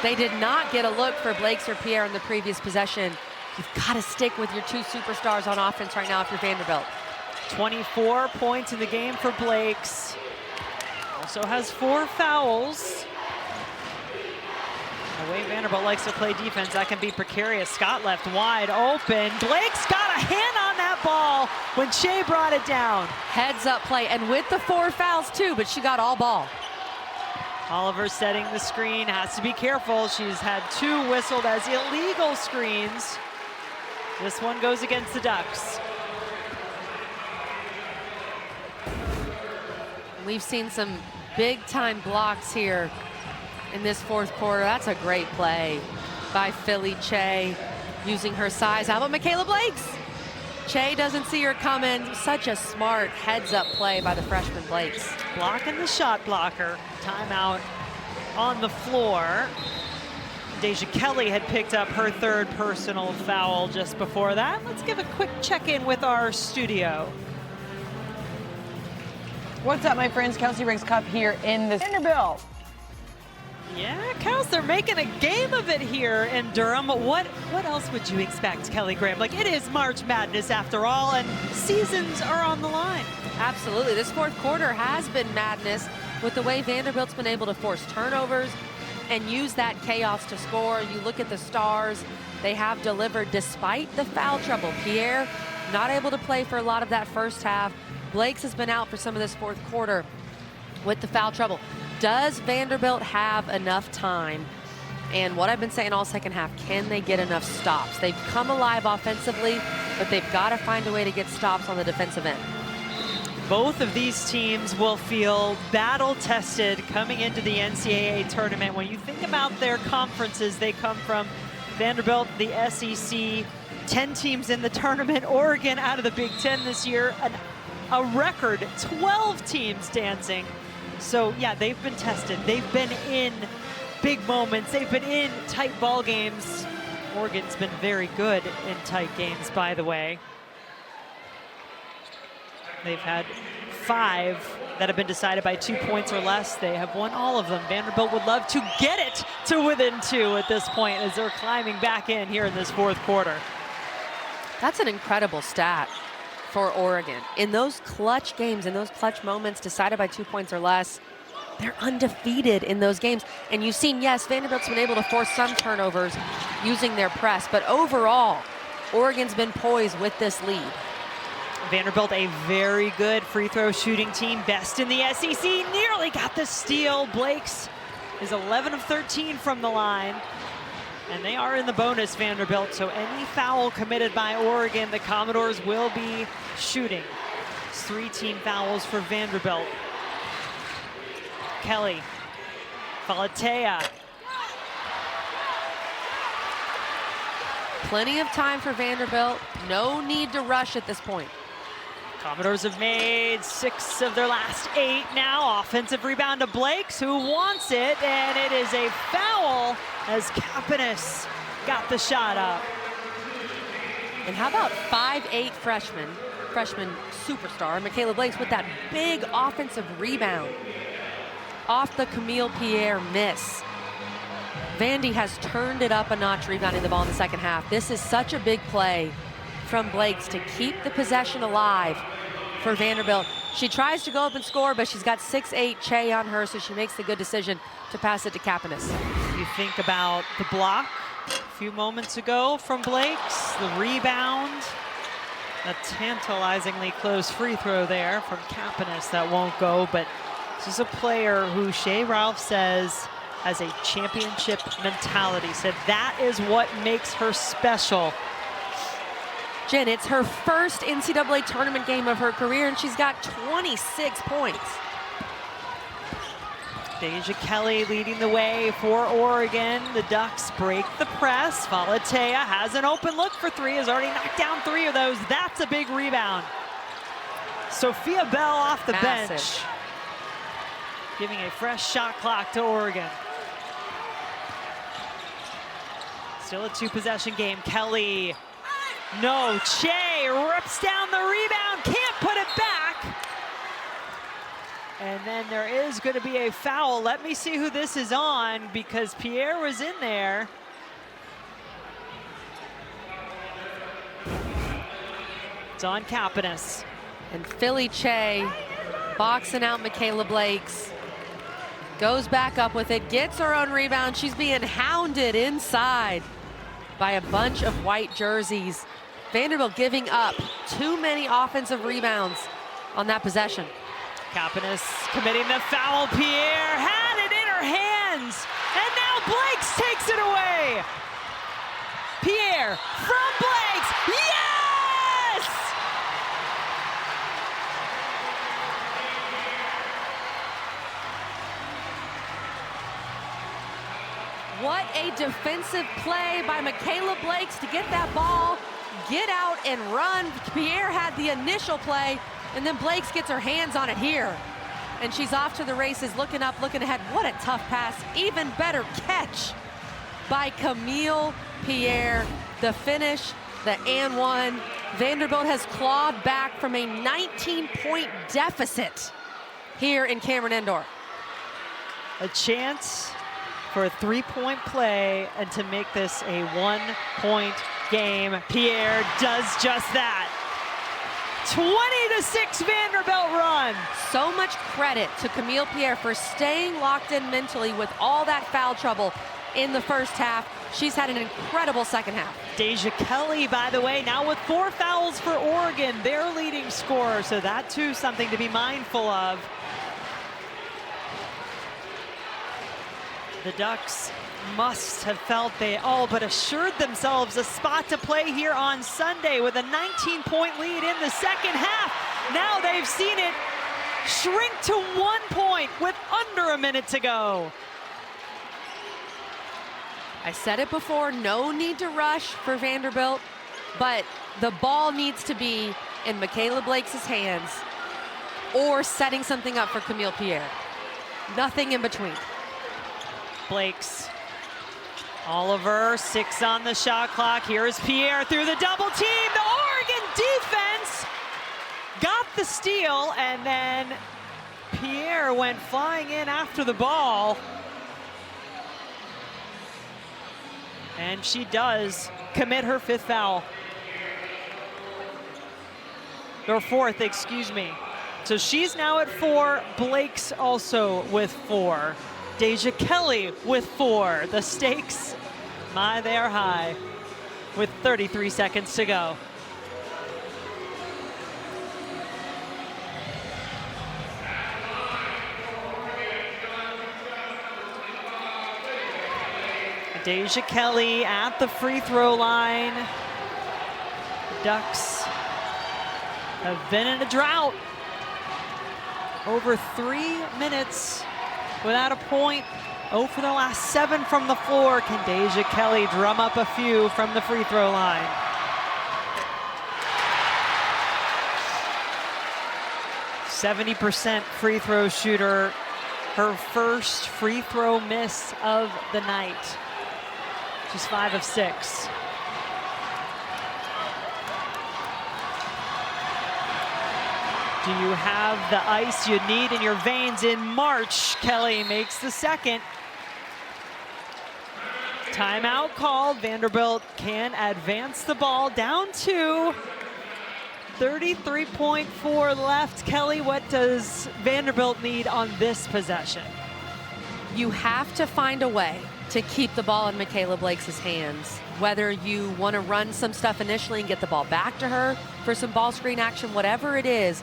They did not get a look for Blakes or Pierre in the previous possession. You've got to stick with your two superstars on offense right now if you're Vanderbilt. 24 points in the game for Blakes. Also has 4 fouls. The way Vanderbilt likes to play defense, that can be precarious. Scott left wide open. Blakes got a hand on that ball when Shea brought it down. Heads up play, and with the 4 fouls too, but she got all ball. Oliver setting the screen, has to be careful. She's had 2 whistled as illegal screens. This one goes against the Ducks. We've seen some big-time blocks here in this 4th quarter. That's a great play by Philly Che, using her size. How about Michaela Blakes? Che doesn't see her coming. Such a smart heads-up play by the freshman Blakes. Blocking the shot blocker. Timeout on the floor. Deja Kelly had picked up her 3rd personal foul just before that. Let's give a quick check-in with our studio. What's up, my friends? Kelsey Riggs Cup here in the Vanderbilt. Yeah, Kels, they're making a game of it here in Durham. What else would you expect, Kelly Graham? Like, it is March Madness after all, and seasons are on the line. Absolutely. This 4th quarter has been madness with the way Vanderbilt's been able to force turnovers and use that chaos to score. You look at the Stars, they have delivered despite the foul trouble. Pierre not able to play for a lot of that first half. Blakes has been out for some of this 4th quarter with the foul trouble. Does Vanderbilt have enough time? And what I've been saying all second half, can they get enough stops? They've come alive offensively, but they've got to find a way to get stops on the defensive end. Both of these teams will feel battle-tested coming into the NCAA tournament. When you think about their conferences, they come from Vanderbilt, the SEC, 10 teams in the tournament, Oregon out of the Big Ten this year, a record 12 teams dancing. So yeah, they've been tested. They've been in big moments. They've been in tight ball games. Oregon's been very good in tight games, by the way. They've had 5 that have been decided by 2 points or less. They have won all of them. Vanderbilt would love to get it to within 2 at this point as they're climbing back in here in this 4th quarter. That's an incredible stat for Oregon. In those clutch games, in those clutch moments decided by 2 points or less, they're undefeated in those games. And you've seen, yes, Vanderbilt's been able to force some turnovers using their press, but overall, Oregon's been poised with this lead. Vanderbilt, a very good free throw shooting team, best in the SEC, nearly got the steal. Blakes is 11 of 13 from the line, and they are in the bonus, Vanderbilt, so any foul committed by Oregon, the Commodores will be shooting. It's 3 team fouls for Vanderbilt. Kelly, Falatea. Plenty of time for Vanderbilt. No need to rush at this point. Commodores have made 6 of their last 8 now. Offensive rebound to Blakes, who wants it, and it is a foul as Kapanis got the shot up. And how about 5'8" freshman superstar, Michaela Blakes, with that big offensive rebound off the Camille Pierre miss. Vandy has turned it up a notch rebounding the ball in the second half. This is such a big play from Blakes to keep the possession alive for Vanderbilt. She tries to go up and score, but she's got 6'8" Che on her, so she makes the good decision to pass it to Kapanis. You think about the block a few moments ago from Blakes, the rebound, a tantalizingly close free throw there from Kapanis that won't go, but this is a player who Shea Ralph says has a championship mentality. Said that is what makes her special. Jen, it's her first NCAA tournament game of her career, and she's got 26 points. Deja Kelly leading the way for Oregon. The Ducks break the press. Valatea has an open look for 3, has already knocked down 3 of those. That's a big rebound. Sophia Bell off the bench, giving a fresh shot clock to Oregon. Still a 2-possession game. Kelly, no, Che rips down the rebound, can't put it back. And then there is going to be a foul. Let me see who this is on, because Pierre was in there. It's on Kapanis. And Philly Che boxing out Michaela Blakes. Goes back up with it, gets her own rebound. She's being hounded inside by a bunch of white jerseys. Vanderbilt giving up too many offensive rebounds on that possession. Kapanis committing the foul. Pierre had it in her hands, and now Blakes takes it away. Pierre from Blakes, yes! What a defensive play by Michaela Blakes to get that ball, get out and run. Pierre had the initial play, and then Blakes gets her hands on it here. And she's off to the races, looking up, looking ahead. What a tough pass. Even better catch by Camille Pierre. The finish, the and one. Vanderbilt has clawed back from a 19-point deficit here in Cameron Indoor. A chance for a 3-point play and to make this a 1-point game. Pierre does just that. 20-6 Vanderbilt run. So much credit to Camille Pierre for staying locked in mentally with all that foul trouble in the first half. She's had an incredible second half. Deja Kelly, by the way, now with 4 fouls for Oregon, their leading scorer. So that too, something to be mindful of. The Ducks must have felt they all but assured themselves a spot to play here on Sunday with a 19-point lead in the second half. Now they've seen it shrink to 1 point with under a minute to go. I said it before, no need to rush for Vanderbilt, but the ball needs to be in Michaela Blakes' hands or setting something up for Camille Pierre. Nothing in between. Blakes, Oliver, 6 on the shot clock. Here's Pierre through the double team. The Oregon defense got the steal, and then Pierre went flying in after the ball. And she does commit her 5th foul. Or 4th, excuse me. So she's now at 4. Blakes also with 4. Deja Kelly with 4. The stakes, my, they are high with 33 seconds to go. Deja Kelly at the free throw line. The Ducks have been in a drought. Over 3 minutes without a point. 0 for the last 7 from the floor. Can Deja Kelly drum up a few from the free throw line? 70% free throw shooter. Her first free throw miss of the night. She's 5 of 6. Do you have the ice you need in your veins in March? Kelly makes the second. Timeout called. Vanderbilt can advance the ball down to 33.4 left. Kelly, what does Vanderbilt need on this possession? You have to find a way to keep the ball in Michaela Blakes' hands. Whether you want to run some stuff initially and get the ball back to her for some ball screen action, whatever it is.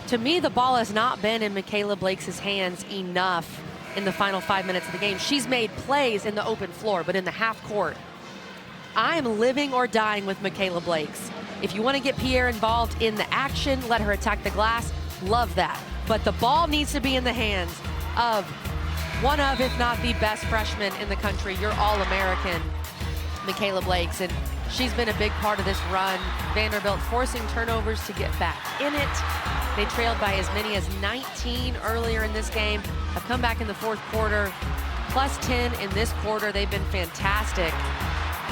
To me, the ball has not been in Michaela Blakes' hands enough in the final 5 minutes of the game. She's made plays in the open floor, but in the half court, I am living or dying with Michaela Blakes. If you want to get Pierre involved in the action, let her attack the glass, love that. But the ball needs to be in the hands of one of, if not the best freshman in the country, your All-American, Michaela Blakes. And she's been a big part of this run. Vanderbilt forcing turnovers to get back in it. They trailed by as many as 19 earlier in this game, have come back in the fourth quarter, plus 10 in this quarter. They've been fantastic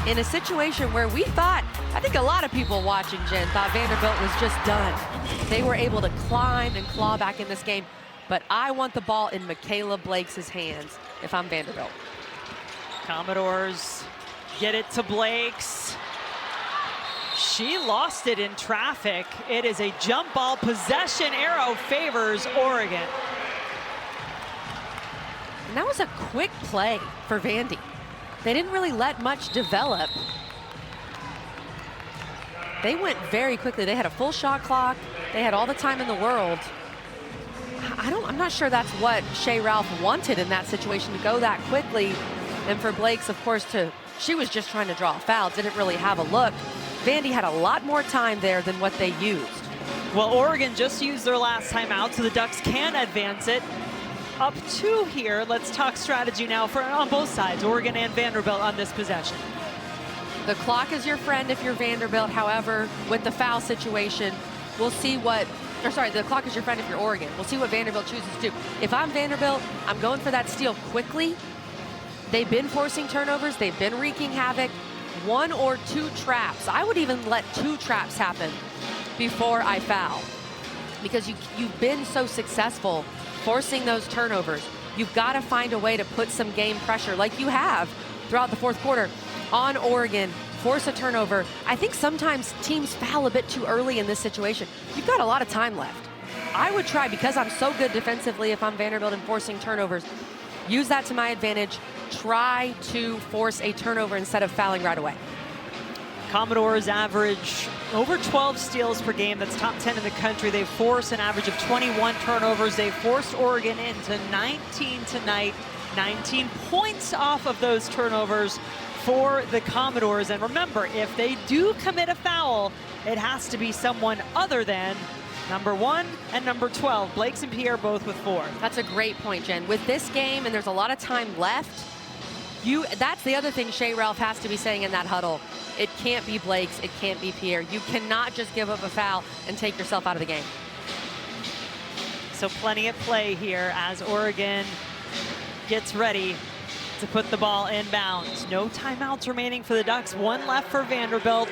in a situation where we thought, I think a lot of people watching, Jen, thought Vanderbilt was just done. They were able to climb and claw back in this game, but I want the ball in Michaela Blakes' hands if I'm Vanderbilt. Commodores get it to Blakes. She lost it in traffic. It is a jump ball possession. Arrow favors Oregon. And that was a quick play for Vandy. They didn't really let much develop. They went very quickly. They had a full shot clock. They had all the time in the world. I'm not sure that's what Shea Ralph wanted in that situation, to go that quickly. And for Blakes, of course, she was just trying to draw a foul, didn't really have a look. Vandy had a lot more time there than what they used. Well, Oregon just used their last timeout, so the Ducks can advance it. Up 2 here. Let's talk strategy now on both sides, Oregon and Vanderbilt, on this possession. The clock is your friend if you're Vanderbilt. However, with the foul situation, we'll see what, the clock is your friend if you're Oregon. We'll see what Vanderbilt chooses to do. If I'm Vanderbilt, I'm going for that steal quickly. They've been forcing turnovers. They've been wreaking havoc. 1 or 2 traps. I would even let 2 traps happen before I foul, because you've been so successful forcing those turnovers. You've got to find a way to put some game pressure, like you have throughout the fourth quarter, on Oregon. Force a turnover. I think sometimes teams foul a bit too early in this situation. You've got a lot of time left. I would try, because I'm so good defensively if I'm Vanderbilt and forcing turnovers, use that to my advantage. Try to force a turnover instead of fouling right away. Commodores average over 12 steals per game. That's top 10 in the country. They force an average of 21 turnovers. They forced Oregon into 19 tonight. 19 points off of those turnovers for the Commodores. And remember, if they do commit a foul, it has to be someone other than number 1 and number 12. Blakes and Pierre both with 4. That's a great point, Jen. With this game, and there's a lot of time left, that's the other thing Shea Ralph has to be saying in that huddle. It can't be Blakes, it can't be Pierre. You cannot just give up a foul and take yourself out of the game. So plenty at play here as Oregon gets ready to put the ball in bounds. No timeouts remaining for the Ducks. 1 left for Vanderbilt.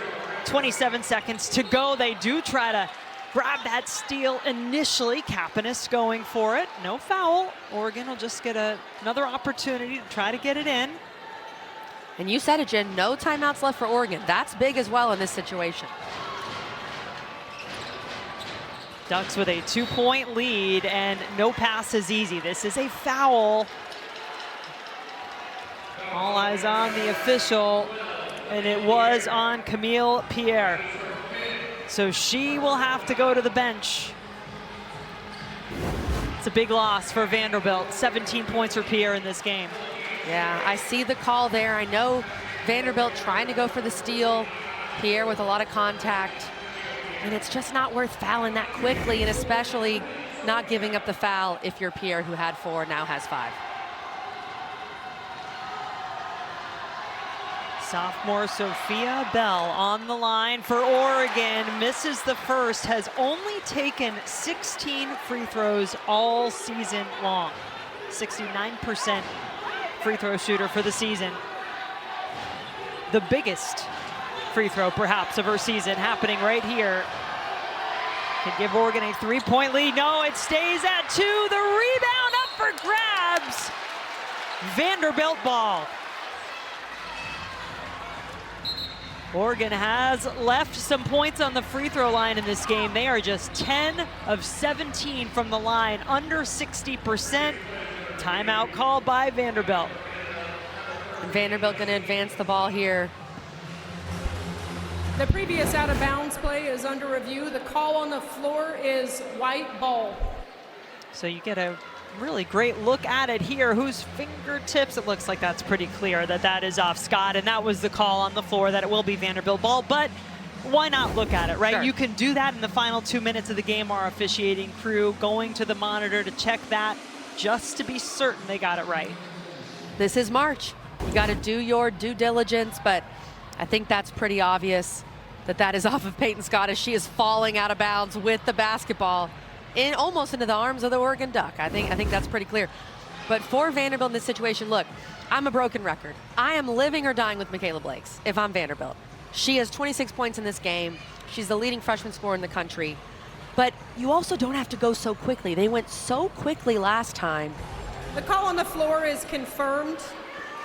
27 seconds to go. They do try to grab that steal initially. Kapanis going for it. No foul. Oregon will just get another opportunity to try to get it in. And you said it, Jen, no timeouts left for Oregon. That's big as well in this situation. Ducks with a 2-point lead, and no pass is easy. This is a foul. All eyes on the official, and it was on Camille Pierre. So she will have to go to the bench. It's a big loss for Vanderbilt. 17 points for Pierre in this game. Yeah, I see the call there. I know Vanderbilt trying to go for the steal. Pierre with a lot of contact. And it's just not worth fouling that quickly, and especially not giving up the foul if you're Pierre, who had 4, now has 5. Sophomore Sophia Bell on the line for Oregon, misses the first, has only taken 16 free throws all season long. 69% free throw shooter for the season. The biggest free throw perhaps of her season happening right here. Can give Oregon a 3-point lead. No, it stays at 2. The rebound up for grabs. Vanderbilt ball. Oregon has left some points on the free throw line in this game. They are just 10 of 17 from the line, under 60%. Timeout called by Vanderbilt. And Vanderbilt going to advance the ball here. The previous out of bounds play is under review. The call on the floor is white ball. So you get a really great look at it here. Whose fingertips? It looks like that's pretty clear that that is off Scott, and that was the call on the floor that it will be Vanderbilt ball. But why not look at it, right? Sure. You can do that in the final 2 minutes of the game. Our officiating crew going to the monitor to check that just to be certain they got it right. This is March. You got to do your due diligence, but I think that's pretty obvious that that is off of Peyton Scott as she is falling out of bounds with the basketball in almost into the arms of the Oregon Duck. I think that's pretty clear. But for Vanderbilt in this situation, look, I'm a broken record. I am living or dying with Michaela Blakes if I'm Vanderbilt. She has 26 points in this game. She's the leading freshman scorer in the country. But you also don't have to go so quickly. They went so quickly last time. The call on the floor is confirmed.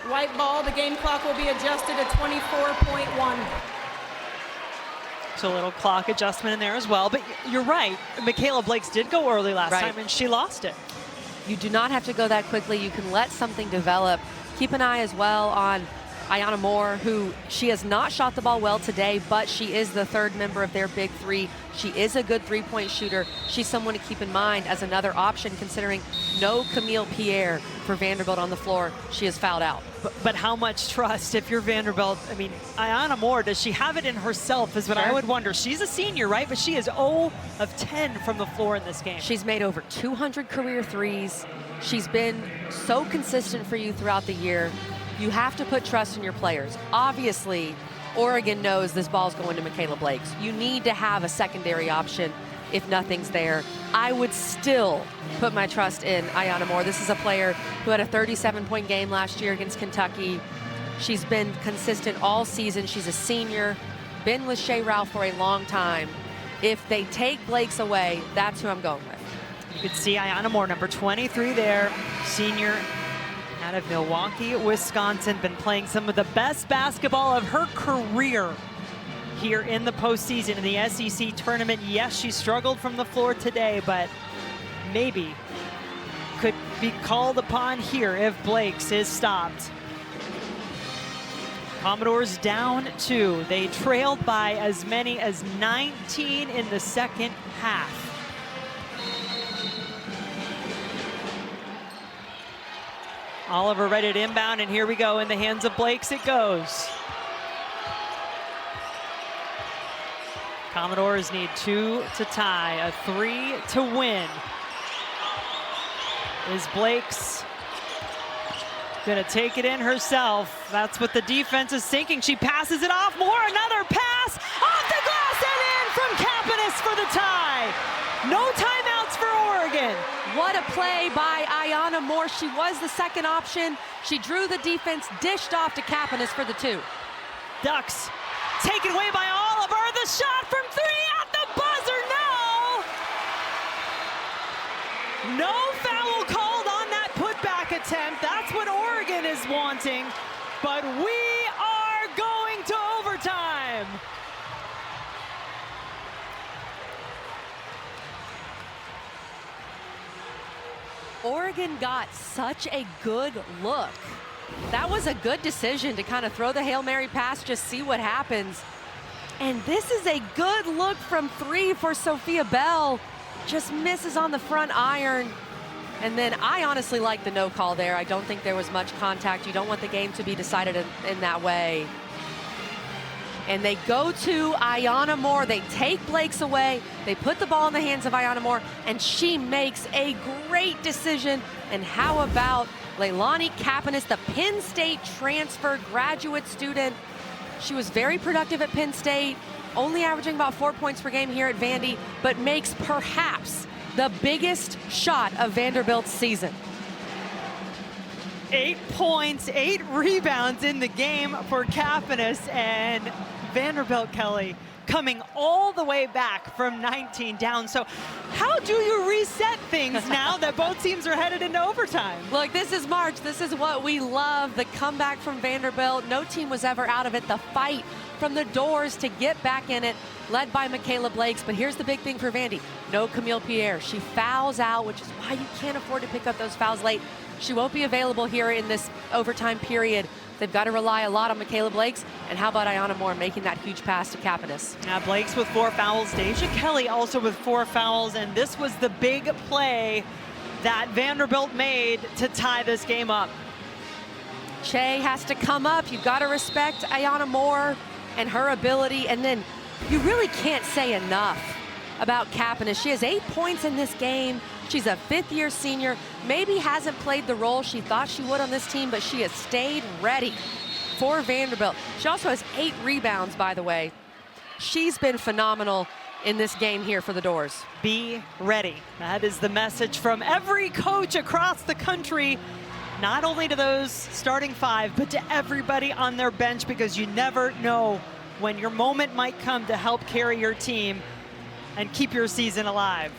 White ball. The game clock will be adjusted to 24.1. So a little clock adjustment in there as well. But you're right. Michaela Blakes did go early last time, and she lost it. You do not have to go that quickly. You can let something develop. Keep an eye as well on Ayanna Moore, who she has not shot the ball well today, but she is the third member of their big three. She is a good three-point shooter. She's someone to keep in mind as another option, considering no Camille Pierre for Vanderbilt on the floor. She is fouled out. But how much trust if you're Vanderbilt? I mean, Ayanna Moore, does she have it in herself is what I would wonder. She's a senior, right? But she is 0 of 10 from the floor in this game. She's made over 200 career threes. She's been so consistent for you throughout the year. You have to put trust in your players. Obviously, Oregon knows this ball's going to Michaela Blakes. You need to have a secondary option if nothing's there. I would still put my trust in Ayanna Moore. This is a player who had a 37-point game last year against Kentucky. She's been consistent all season. She's a senior, been with Shea Ralph for a long time. If they take Blakes away, that's who I'm going with. You could see Ayanna Moore, number 23 there, senior out of Milwaukee, Wisconsin, been playing some of the best basketball of her career here in the postseason in the SEC tournament. Yes, she struggled from the floor today, but maybe could be called upon here if Blakes is stopped. Commodores down 2. They trailed by as many as 19 in the second half. Oliver ready to inbound, and here we go. In the hands of Blakes it goes. Commodores need 2 to tie, a 3 to win. Is Blakes gonna take it in herself? That's what the defense is thinking. She passes it off. Moore, another pass off the glass and in from Kapanis for the tie. No timeouts for Oregon. What a play by Ayanna Moore. She was the second option. She drew the defense, dished off to Kapanis for the 2. Ducks taken away by Oliver. The shot from 3 at the buzzer. No foul called on that putback attempt. That's what Oregon is wanting. But we are going to overtime. Oregon got such a good look. That was a good decision to kind of throw the Hail Mary pass, just see what happens. And this is a good look from 3 for Sophia Bell. Just misses on the front iron. And then I honestly like the no call there. I don't think there was much contact. You don't want the game to be decided in that way. And they go to Ayanna Moore. They take Blakes away. They put the ball in the hands of Ayanna Moore, and she makes a great decision. And how about Leilani Kapanis, the Penn State transfer graduate student? She was very productive at Penn State, only averaging about 4 points per game here at Vandy, but makes perhaps the biggest shot of Vanderbilt's season. 8 points, 8 rebounds in the game for Kapanis, and Vanderbilt, Kelly, coming all the way back from 19 down. So how do you reset things now that both teams are headed into overtime? Look, this is March. This is what we love, the comeback from Vanderbilt. No team was ever out of it. The fight from the doors to get back in it, led by Michaela Blakes. But here's the big thing for Vandy. No Camille Pierre. She fouls out, which is why you can't afford to pick up those fouls late. She won't be available here in this overtime period. They've got to rely a lot on Michaela Blakes. And how about Ayana Moore making that huge pass to Kapanis? Now Blakes with 4 fouls, Deja Kelly also with 4 fouls, and this was the big play that Vanderbilt made to tie this game up. Che has to come up. You've got to respect Ayana Moore and her ability. And then you really can't say enough about Kapanis. She has 8 points in this game. She's a 5th-year senior, maybe hasn't played the role she thought she would on this team, but she has stayed ready for Vanderbilt. She also has 8 rebounds, by the way. She's been phenomenal in this game here for the Doors. Be ready. That is the message from every coach across the country, not only to those starting 5, but to everybody on their bench, because you never know when your moment might come to help carry your team and keep your season alive.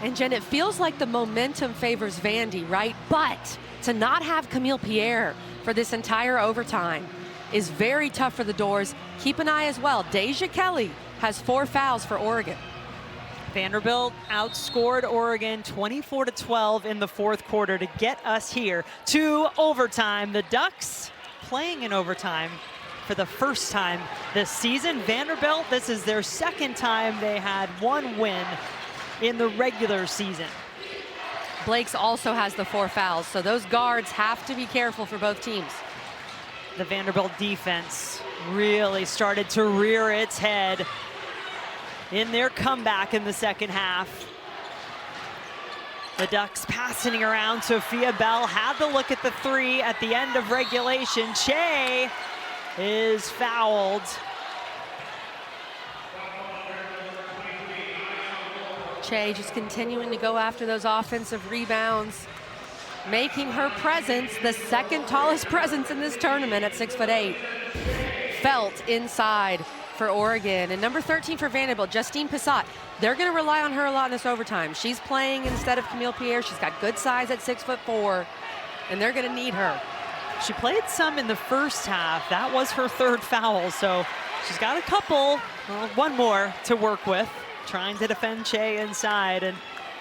And Jen, it feels like the momentum favors Vandy, right? But to not have Camille Pierre for this entire overtime is very tough for the Doors. Keep an eye as well. Deja Kelly has 4 fouls for Oregon. Vanderbilt outscored Oregon 24-12 in the 4th quarter to get us here to overtime. The Ducks playing in overtime for the first time this season. Vanderbilt, this is their 2nd time they had 1 win in the regular season. Blakes also has the 4 fouls, so those guards have to be careful for both teams. The Vanderbilt defense really started to rear its head in their comeback in the 2nd half. The Ducks passing around. Sophia Bell had the look at the 3 at the end of regulation. Che is fouled. Che just continuing to go after those offensive rebounds, making her presence the 2nd tallest presence in this tournament at 6'8", felt inside for Oregon. And number 13 for Vanderbilt, Justine Pissot. They're going to rely on her a lot in this overtime. She's playing instead of Camille Pierre. She's got good size at 6'4", and they're going to need her. She played some in the first half. That was her 3rd foul, so she's got a couple, well, 1 more to work with, trying to defend Che inside. And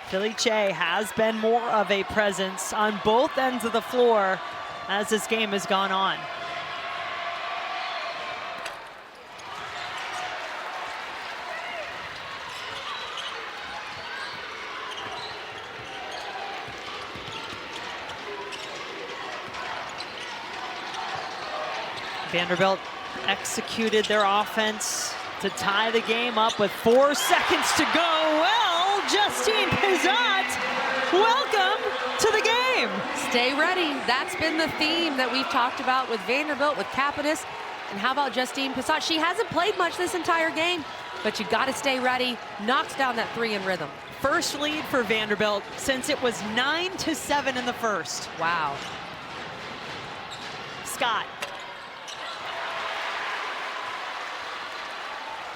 Philly Che has been more of a presence on both ends of the floor as this game has gone on. Vanderbilt executed their offense to tie the game up with 4 seconds to go. Well, Justine Pissot, welcome to the game. Stay ready. That's been the theme that we've talked about with Vanderbilt, with Kapanis. And how about Justine Pissot? She hasn't played much this entire game, but you got to stay ready. Knocks down that 3 in rhythm. First lead for Vanderbilt since it was 9-7 in the first. Wow. Scott.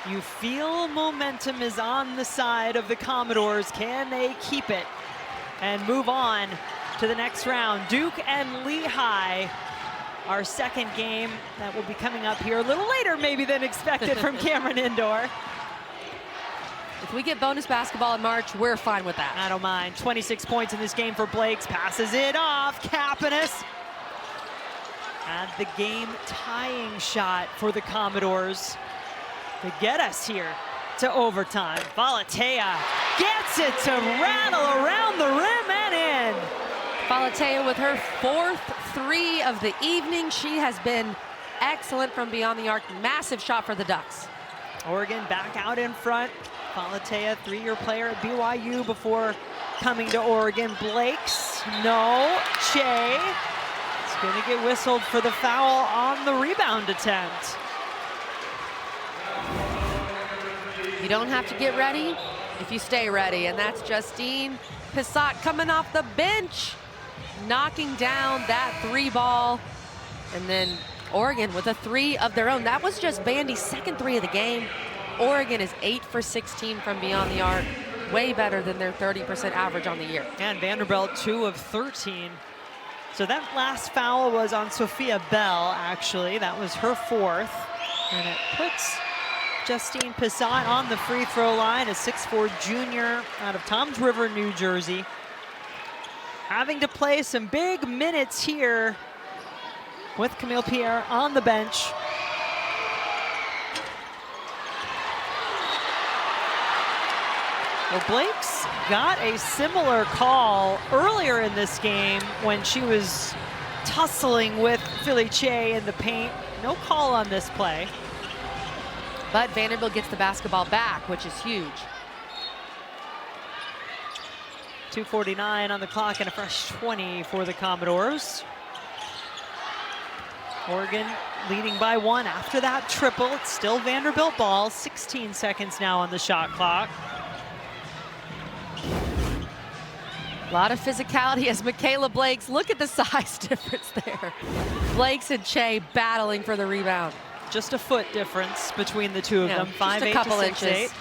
You feel momentum is on the side of the Commodores. Can they keep it and move on to the next round? Duke and Lehigh, our 2nd game that will be coming up here a little later maybe than expected from Cameron Indoor. If we get bonus basketball in March, we're fine with that. I don't mind. 26 points in this game for Blakes. Passes it off. Kapanis. And the game-tying shot for the Commodores to get us here to overtime. Valatea gets it to rattle around the rim and in. Valatea with her 4th 3 of the evening. She has been excellent from beyond the arc. Massive shot for the Ducks. Oregon back out in front. Valatea, 3-year player at BYU before coming to Oregon. Blakes, no. Che is going to get whistled for the foul on the rebound attempt. You don't have to get ready if you stay ready. And that's Justine Pissott coming off the bench, knocking down that 3 ball. And then Oregon with a 3 of their own. That was just Vandy's second 3 of the game. Oregon is 8 for 16 from beyond the arc. Way better than their 30% average on the year. And Vanderbilt 2 of 13. So that last foul was on Sophia Bell, actually. That was her 4th. And it puts Justine Pissott on the free throw line, a 6'4" junior out of Toms River, New Jersey. Having to play some big minutes here with Camille Pierre on the bench. Well, Blake's got a similar call earlier in this game when she was tussling with Philly Che in the paint. No call on this play. But Vanderbilt gets the basketball back, which is huge. 2:49 on the clock and a fresh 20 for the Commodores. Oregon leading by 1 after that triple. It's still Vanderbilt ball. 16 seconds now on the shot clock. A lot of physicality as Michaela Blakes. Look at the size difference there. Blakes and Che battling for the rebound. Just a foot difference between the two of them. 5'8" just a couple to 6'8". inches.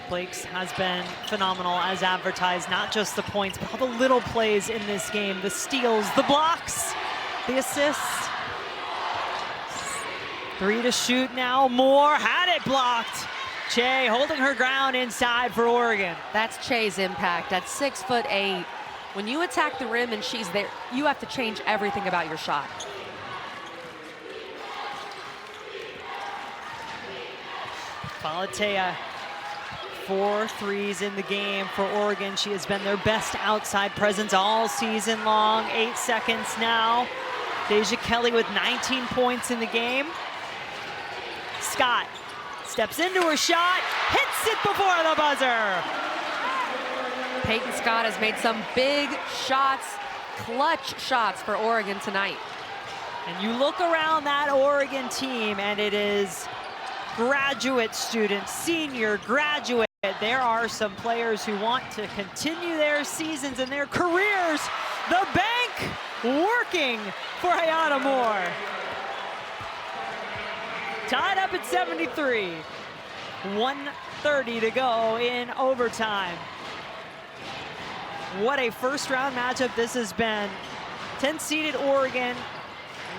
Blakes has been phenomenal as advertised. Not just the points, but all the little plays in this game. The steals, the blocks, the assists. 3 to shoot now. Moore had it blocked. Che holding her ground inside for Oregon. That's Che's impact at 6'8". When you attack the rim and she's there, you have to change everything about your shot. Falatea, 4 threes in the game for Oregon. She has been their best outside presence all season long. 8 seconds now. Deja Kelly with 19 points in the game. Scott steps into her shot, hits it before the buzzer. Peyton Scott has made some big shots, clutch shots for Oregon tonight. And you look around that Oregon team and it is graduate students, senior, graduate. There are some players who want to continue their seasons and their careers. The bank working for Ayana Moore. Tied up at 73. 1:30 to go in overtime. What a first round matchup this has been. 10-seeded Oregon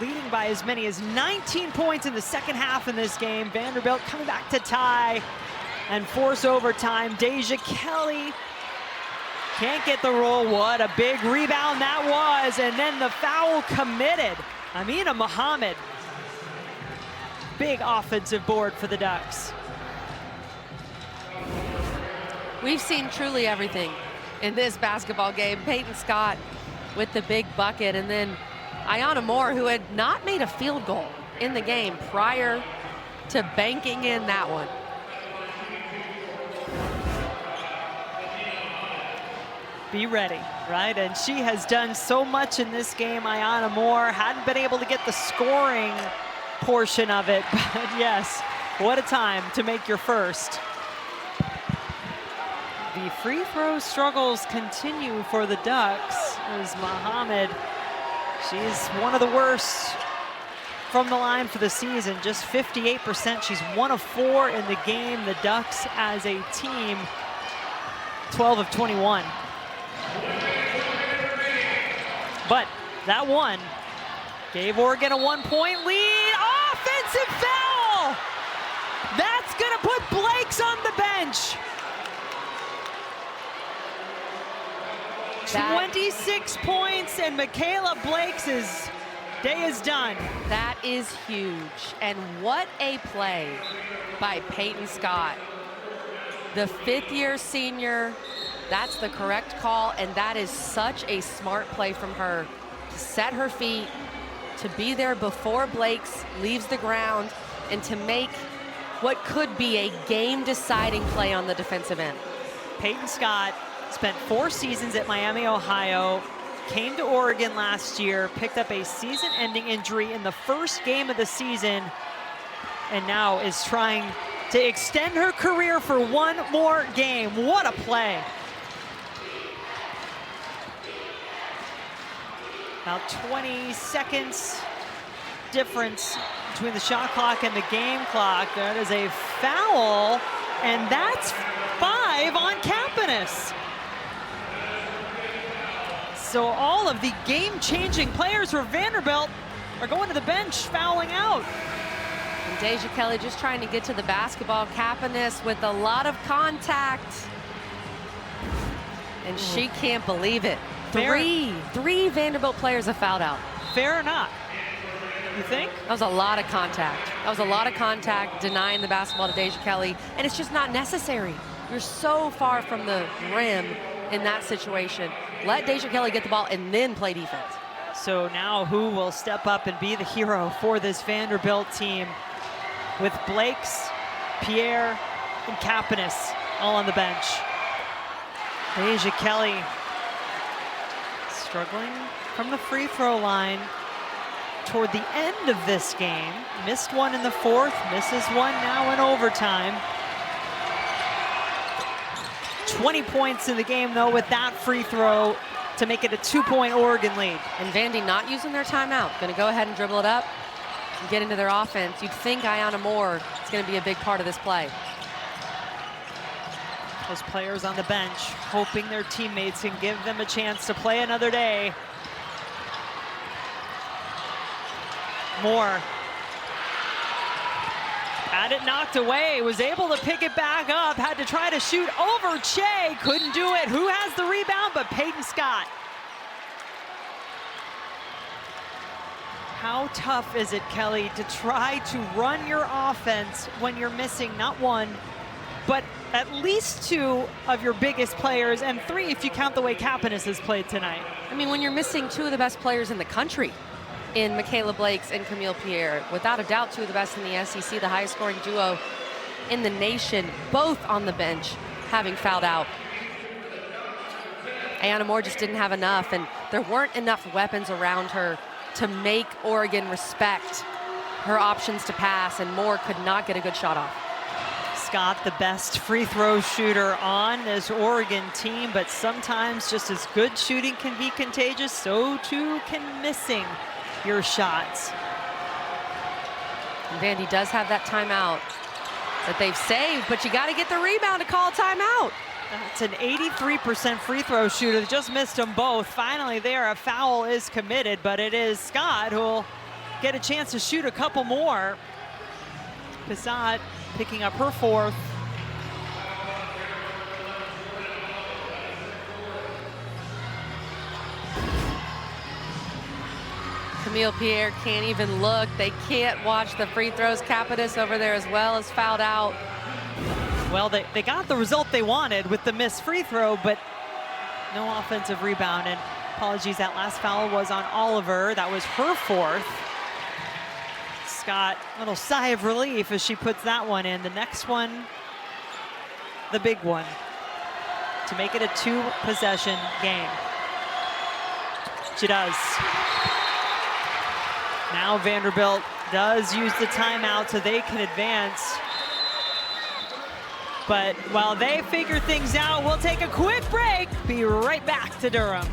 leading by as many as 19 points in the second half in this game. Vanderbilt coming back to tie and force overtime. Deja Kelly can't get the roll. What a big rebound that was. And then the foul committed. Amina Muhammad. Big offensive board for the Ducks. We've seen truly everything in this basketball game. Peyton Scott with the big bucket, and then Ayana Moore, who had not made a field goal in the game prior to banking in that one. Be ready, right? And she has done so much in this game. Ayana Moore hadn't been able to get the scoring portion of it, but yes, what a time to make your first. The free throw struggles continue for the Ducks as Muhammad, she's one of the worst from the line for the season, just 58%. She's 1 of 4 in the game. The Ducks as a team, 12 of 21. But that one gave Oregon a 1-point lead. Offensive foul! That's gonna put Blakes on the bench. 26 points, and Michaela Blakes' day is done. That is huge. And what a play by Peyton Scott. The 5th-year senior, that's the correct call, and that is such a smart play from her to set her feet, to be there before Blakes leaves the ground, and to make what could be a game-deciding play on the defensive end. Peyton Scott spent 4 seasons at Miami, Ohio, came to Oregon last year, picked up a season-ending injury in the first game of the season, and now is trying to extend her career for one more game. What a play. About 20 seconds difference between the shot clock and the game clock. That is a foul, and that's 5 on Kapanis. So all of the game-changing players for Vanderbilt are going to the bench, fouling out. And Deja Kelly just trying to get to the basketball. Kapanis with a lot of contact. And she can't believe it. Three Vanderbilt players have fouled out. Fair or not? You think? That was a lot of contact. That was a lot of contact, denying the basketball to Deja Kelly. And it's just not necessary. You're so far from the rim in that situation. Let Deja Kelly get the ball and then play defense. So now who will step up and be the hero for this Vanderbilt team with Blakes, Pierre, and Kapanis all on the bench? Deja Kelly struggling from the free throw line toward the end of this game. Missed one in the fourth, misses one now in overtime. 20 points in the game though with that free throw to make it a 2-point Oregon lead. And Vandy not using their timeout. Gonna go ahead and dribble it up and get into their offense. You'd think Ayanna Moore is gonna be a big part of this play. Those players on the bench hoping their teammates can give them a chance to play another day. Moore had it knocked away, was able to pick it back up, had to try to shoot over Che, couldn't do it. Who has the rebound but Peyton Scott? How tough is it, Kelly, to try to run your offense when you're missing not one, but at least 2 of your biggest players, and 3 if you count the way Kapanis has played tonight? I mean, when you're missing 2 of the best players in the country, in Michaela Blakes and Camille Pierre, without a doubt 2 of the best in the SEC, the highest scoring duo in the nation, both on the bench having fouled out. Ayanna Moore just didn't have enough, and there weren't enough weapons around her to make Oregon respect her options to pass, and Moore could not get a good shot off. Scott, the best free throw shooter on this Oregon team, but sometimes just as good shooting can be contagious, so too can missing your shots. And Vandy does have that timeout that they've saved, but you got to get the rebound to call a timeout. That's an 83% free throw shooter. Just missed them both. Finally there, a foul is committed, but it is Scott who will get a chance to shoot a couple more. Pizat picking up her 4th. Camille Pierre can't even look. They can't watch the free throws. Kapanis over there as well is fouled out. Well, they got the result they wanted with the missed free throw, but no offensive rebound. And apologies, that last foul was on Oliver. That was her 4th. Scott, a little sigh of relief as she puts that one in. The next one, the big one, to make it a 2-possession game. She does. Now Vanderbilt does use the timeout so they can advance. But while they figure things out, we'll take a quick break. Be right back to Durham.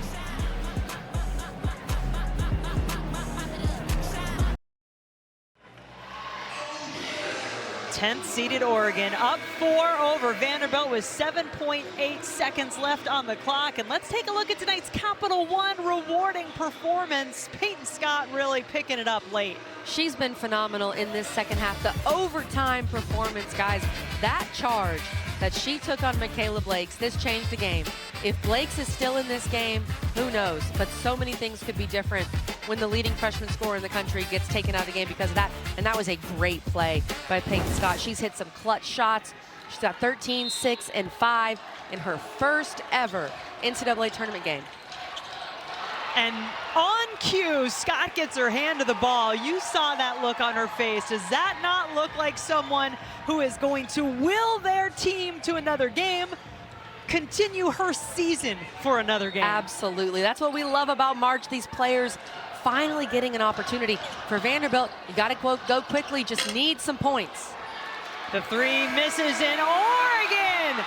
10th seeded Oregon up 4 over Vanderbilt with 7.8 seconds left on the clock. And let's take a look at tonight's Capital One rewarding performance. Peyton Scott really picking it up late. She's been phenomenal in this second half. The overtime performance, guys, that charge that she took on Michaela Blakes, this changed the game. If Blakes is still in this game, who knows? But so many things could be different when the leading freshman scorer in the country gets taken out of the game because of that. And that was a great play by Peyton Scott. She's hit some clutch shots. She's got 13, 6, and 5 in her first ever NCAA tournament game. And on cue, Scott gets her hand to the ball. You saw that look on her face. Does that not look like someone who is going to will their team to another game, continue her season for another game? Absolutely. That's what we love about March, these players finally getting an opportunity. For Vanderbilt, you got to go quickly, just need some points. The three misses in Oregon,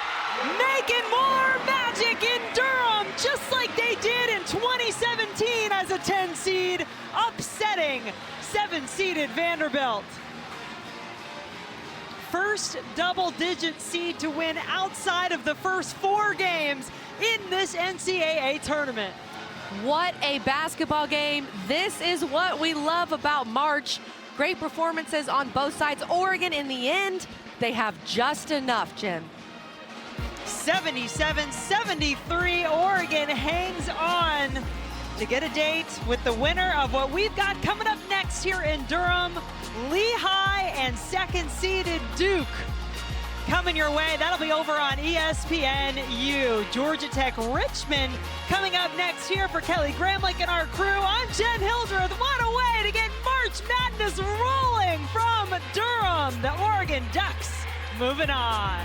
making more magic in Durham, just like they did in 2017 as a 10 seed, upsetting 7-seeded Vanderbilt. First double-digit seed to win outside of the first 4 games in this NCAA tournament. What a basketball game. This is what we love about March. Great performances on both sides. Oregon, in the end, they have just enough, Jim. 77-73, Oregon hangs on to get a date with the winner of what we've got coming up next here in Durham. Lehigh and second-seeded Duke coming your way. That'll be over on ESPNU. Georgia Tech Richmond coming up next here for Kelly Gramlich and our crew. I'm Jen Hildreth. What a way to get March Madness rolling from Durham. The Oregon Ducks moving on.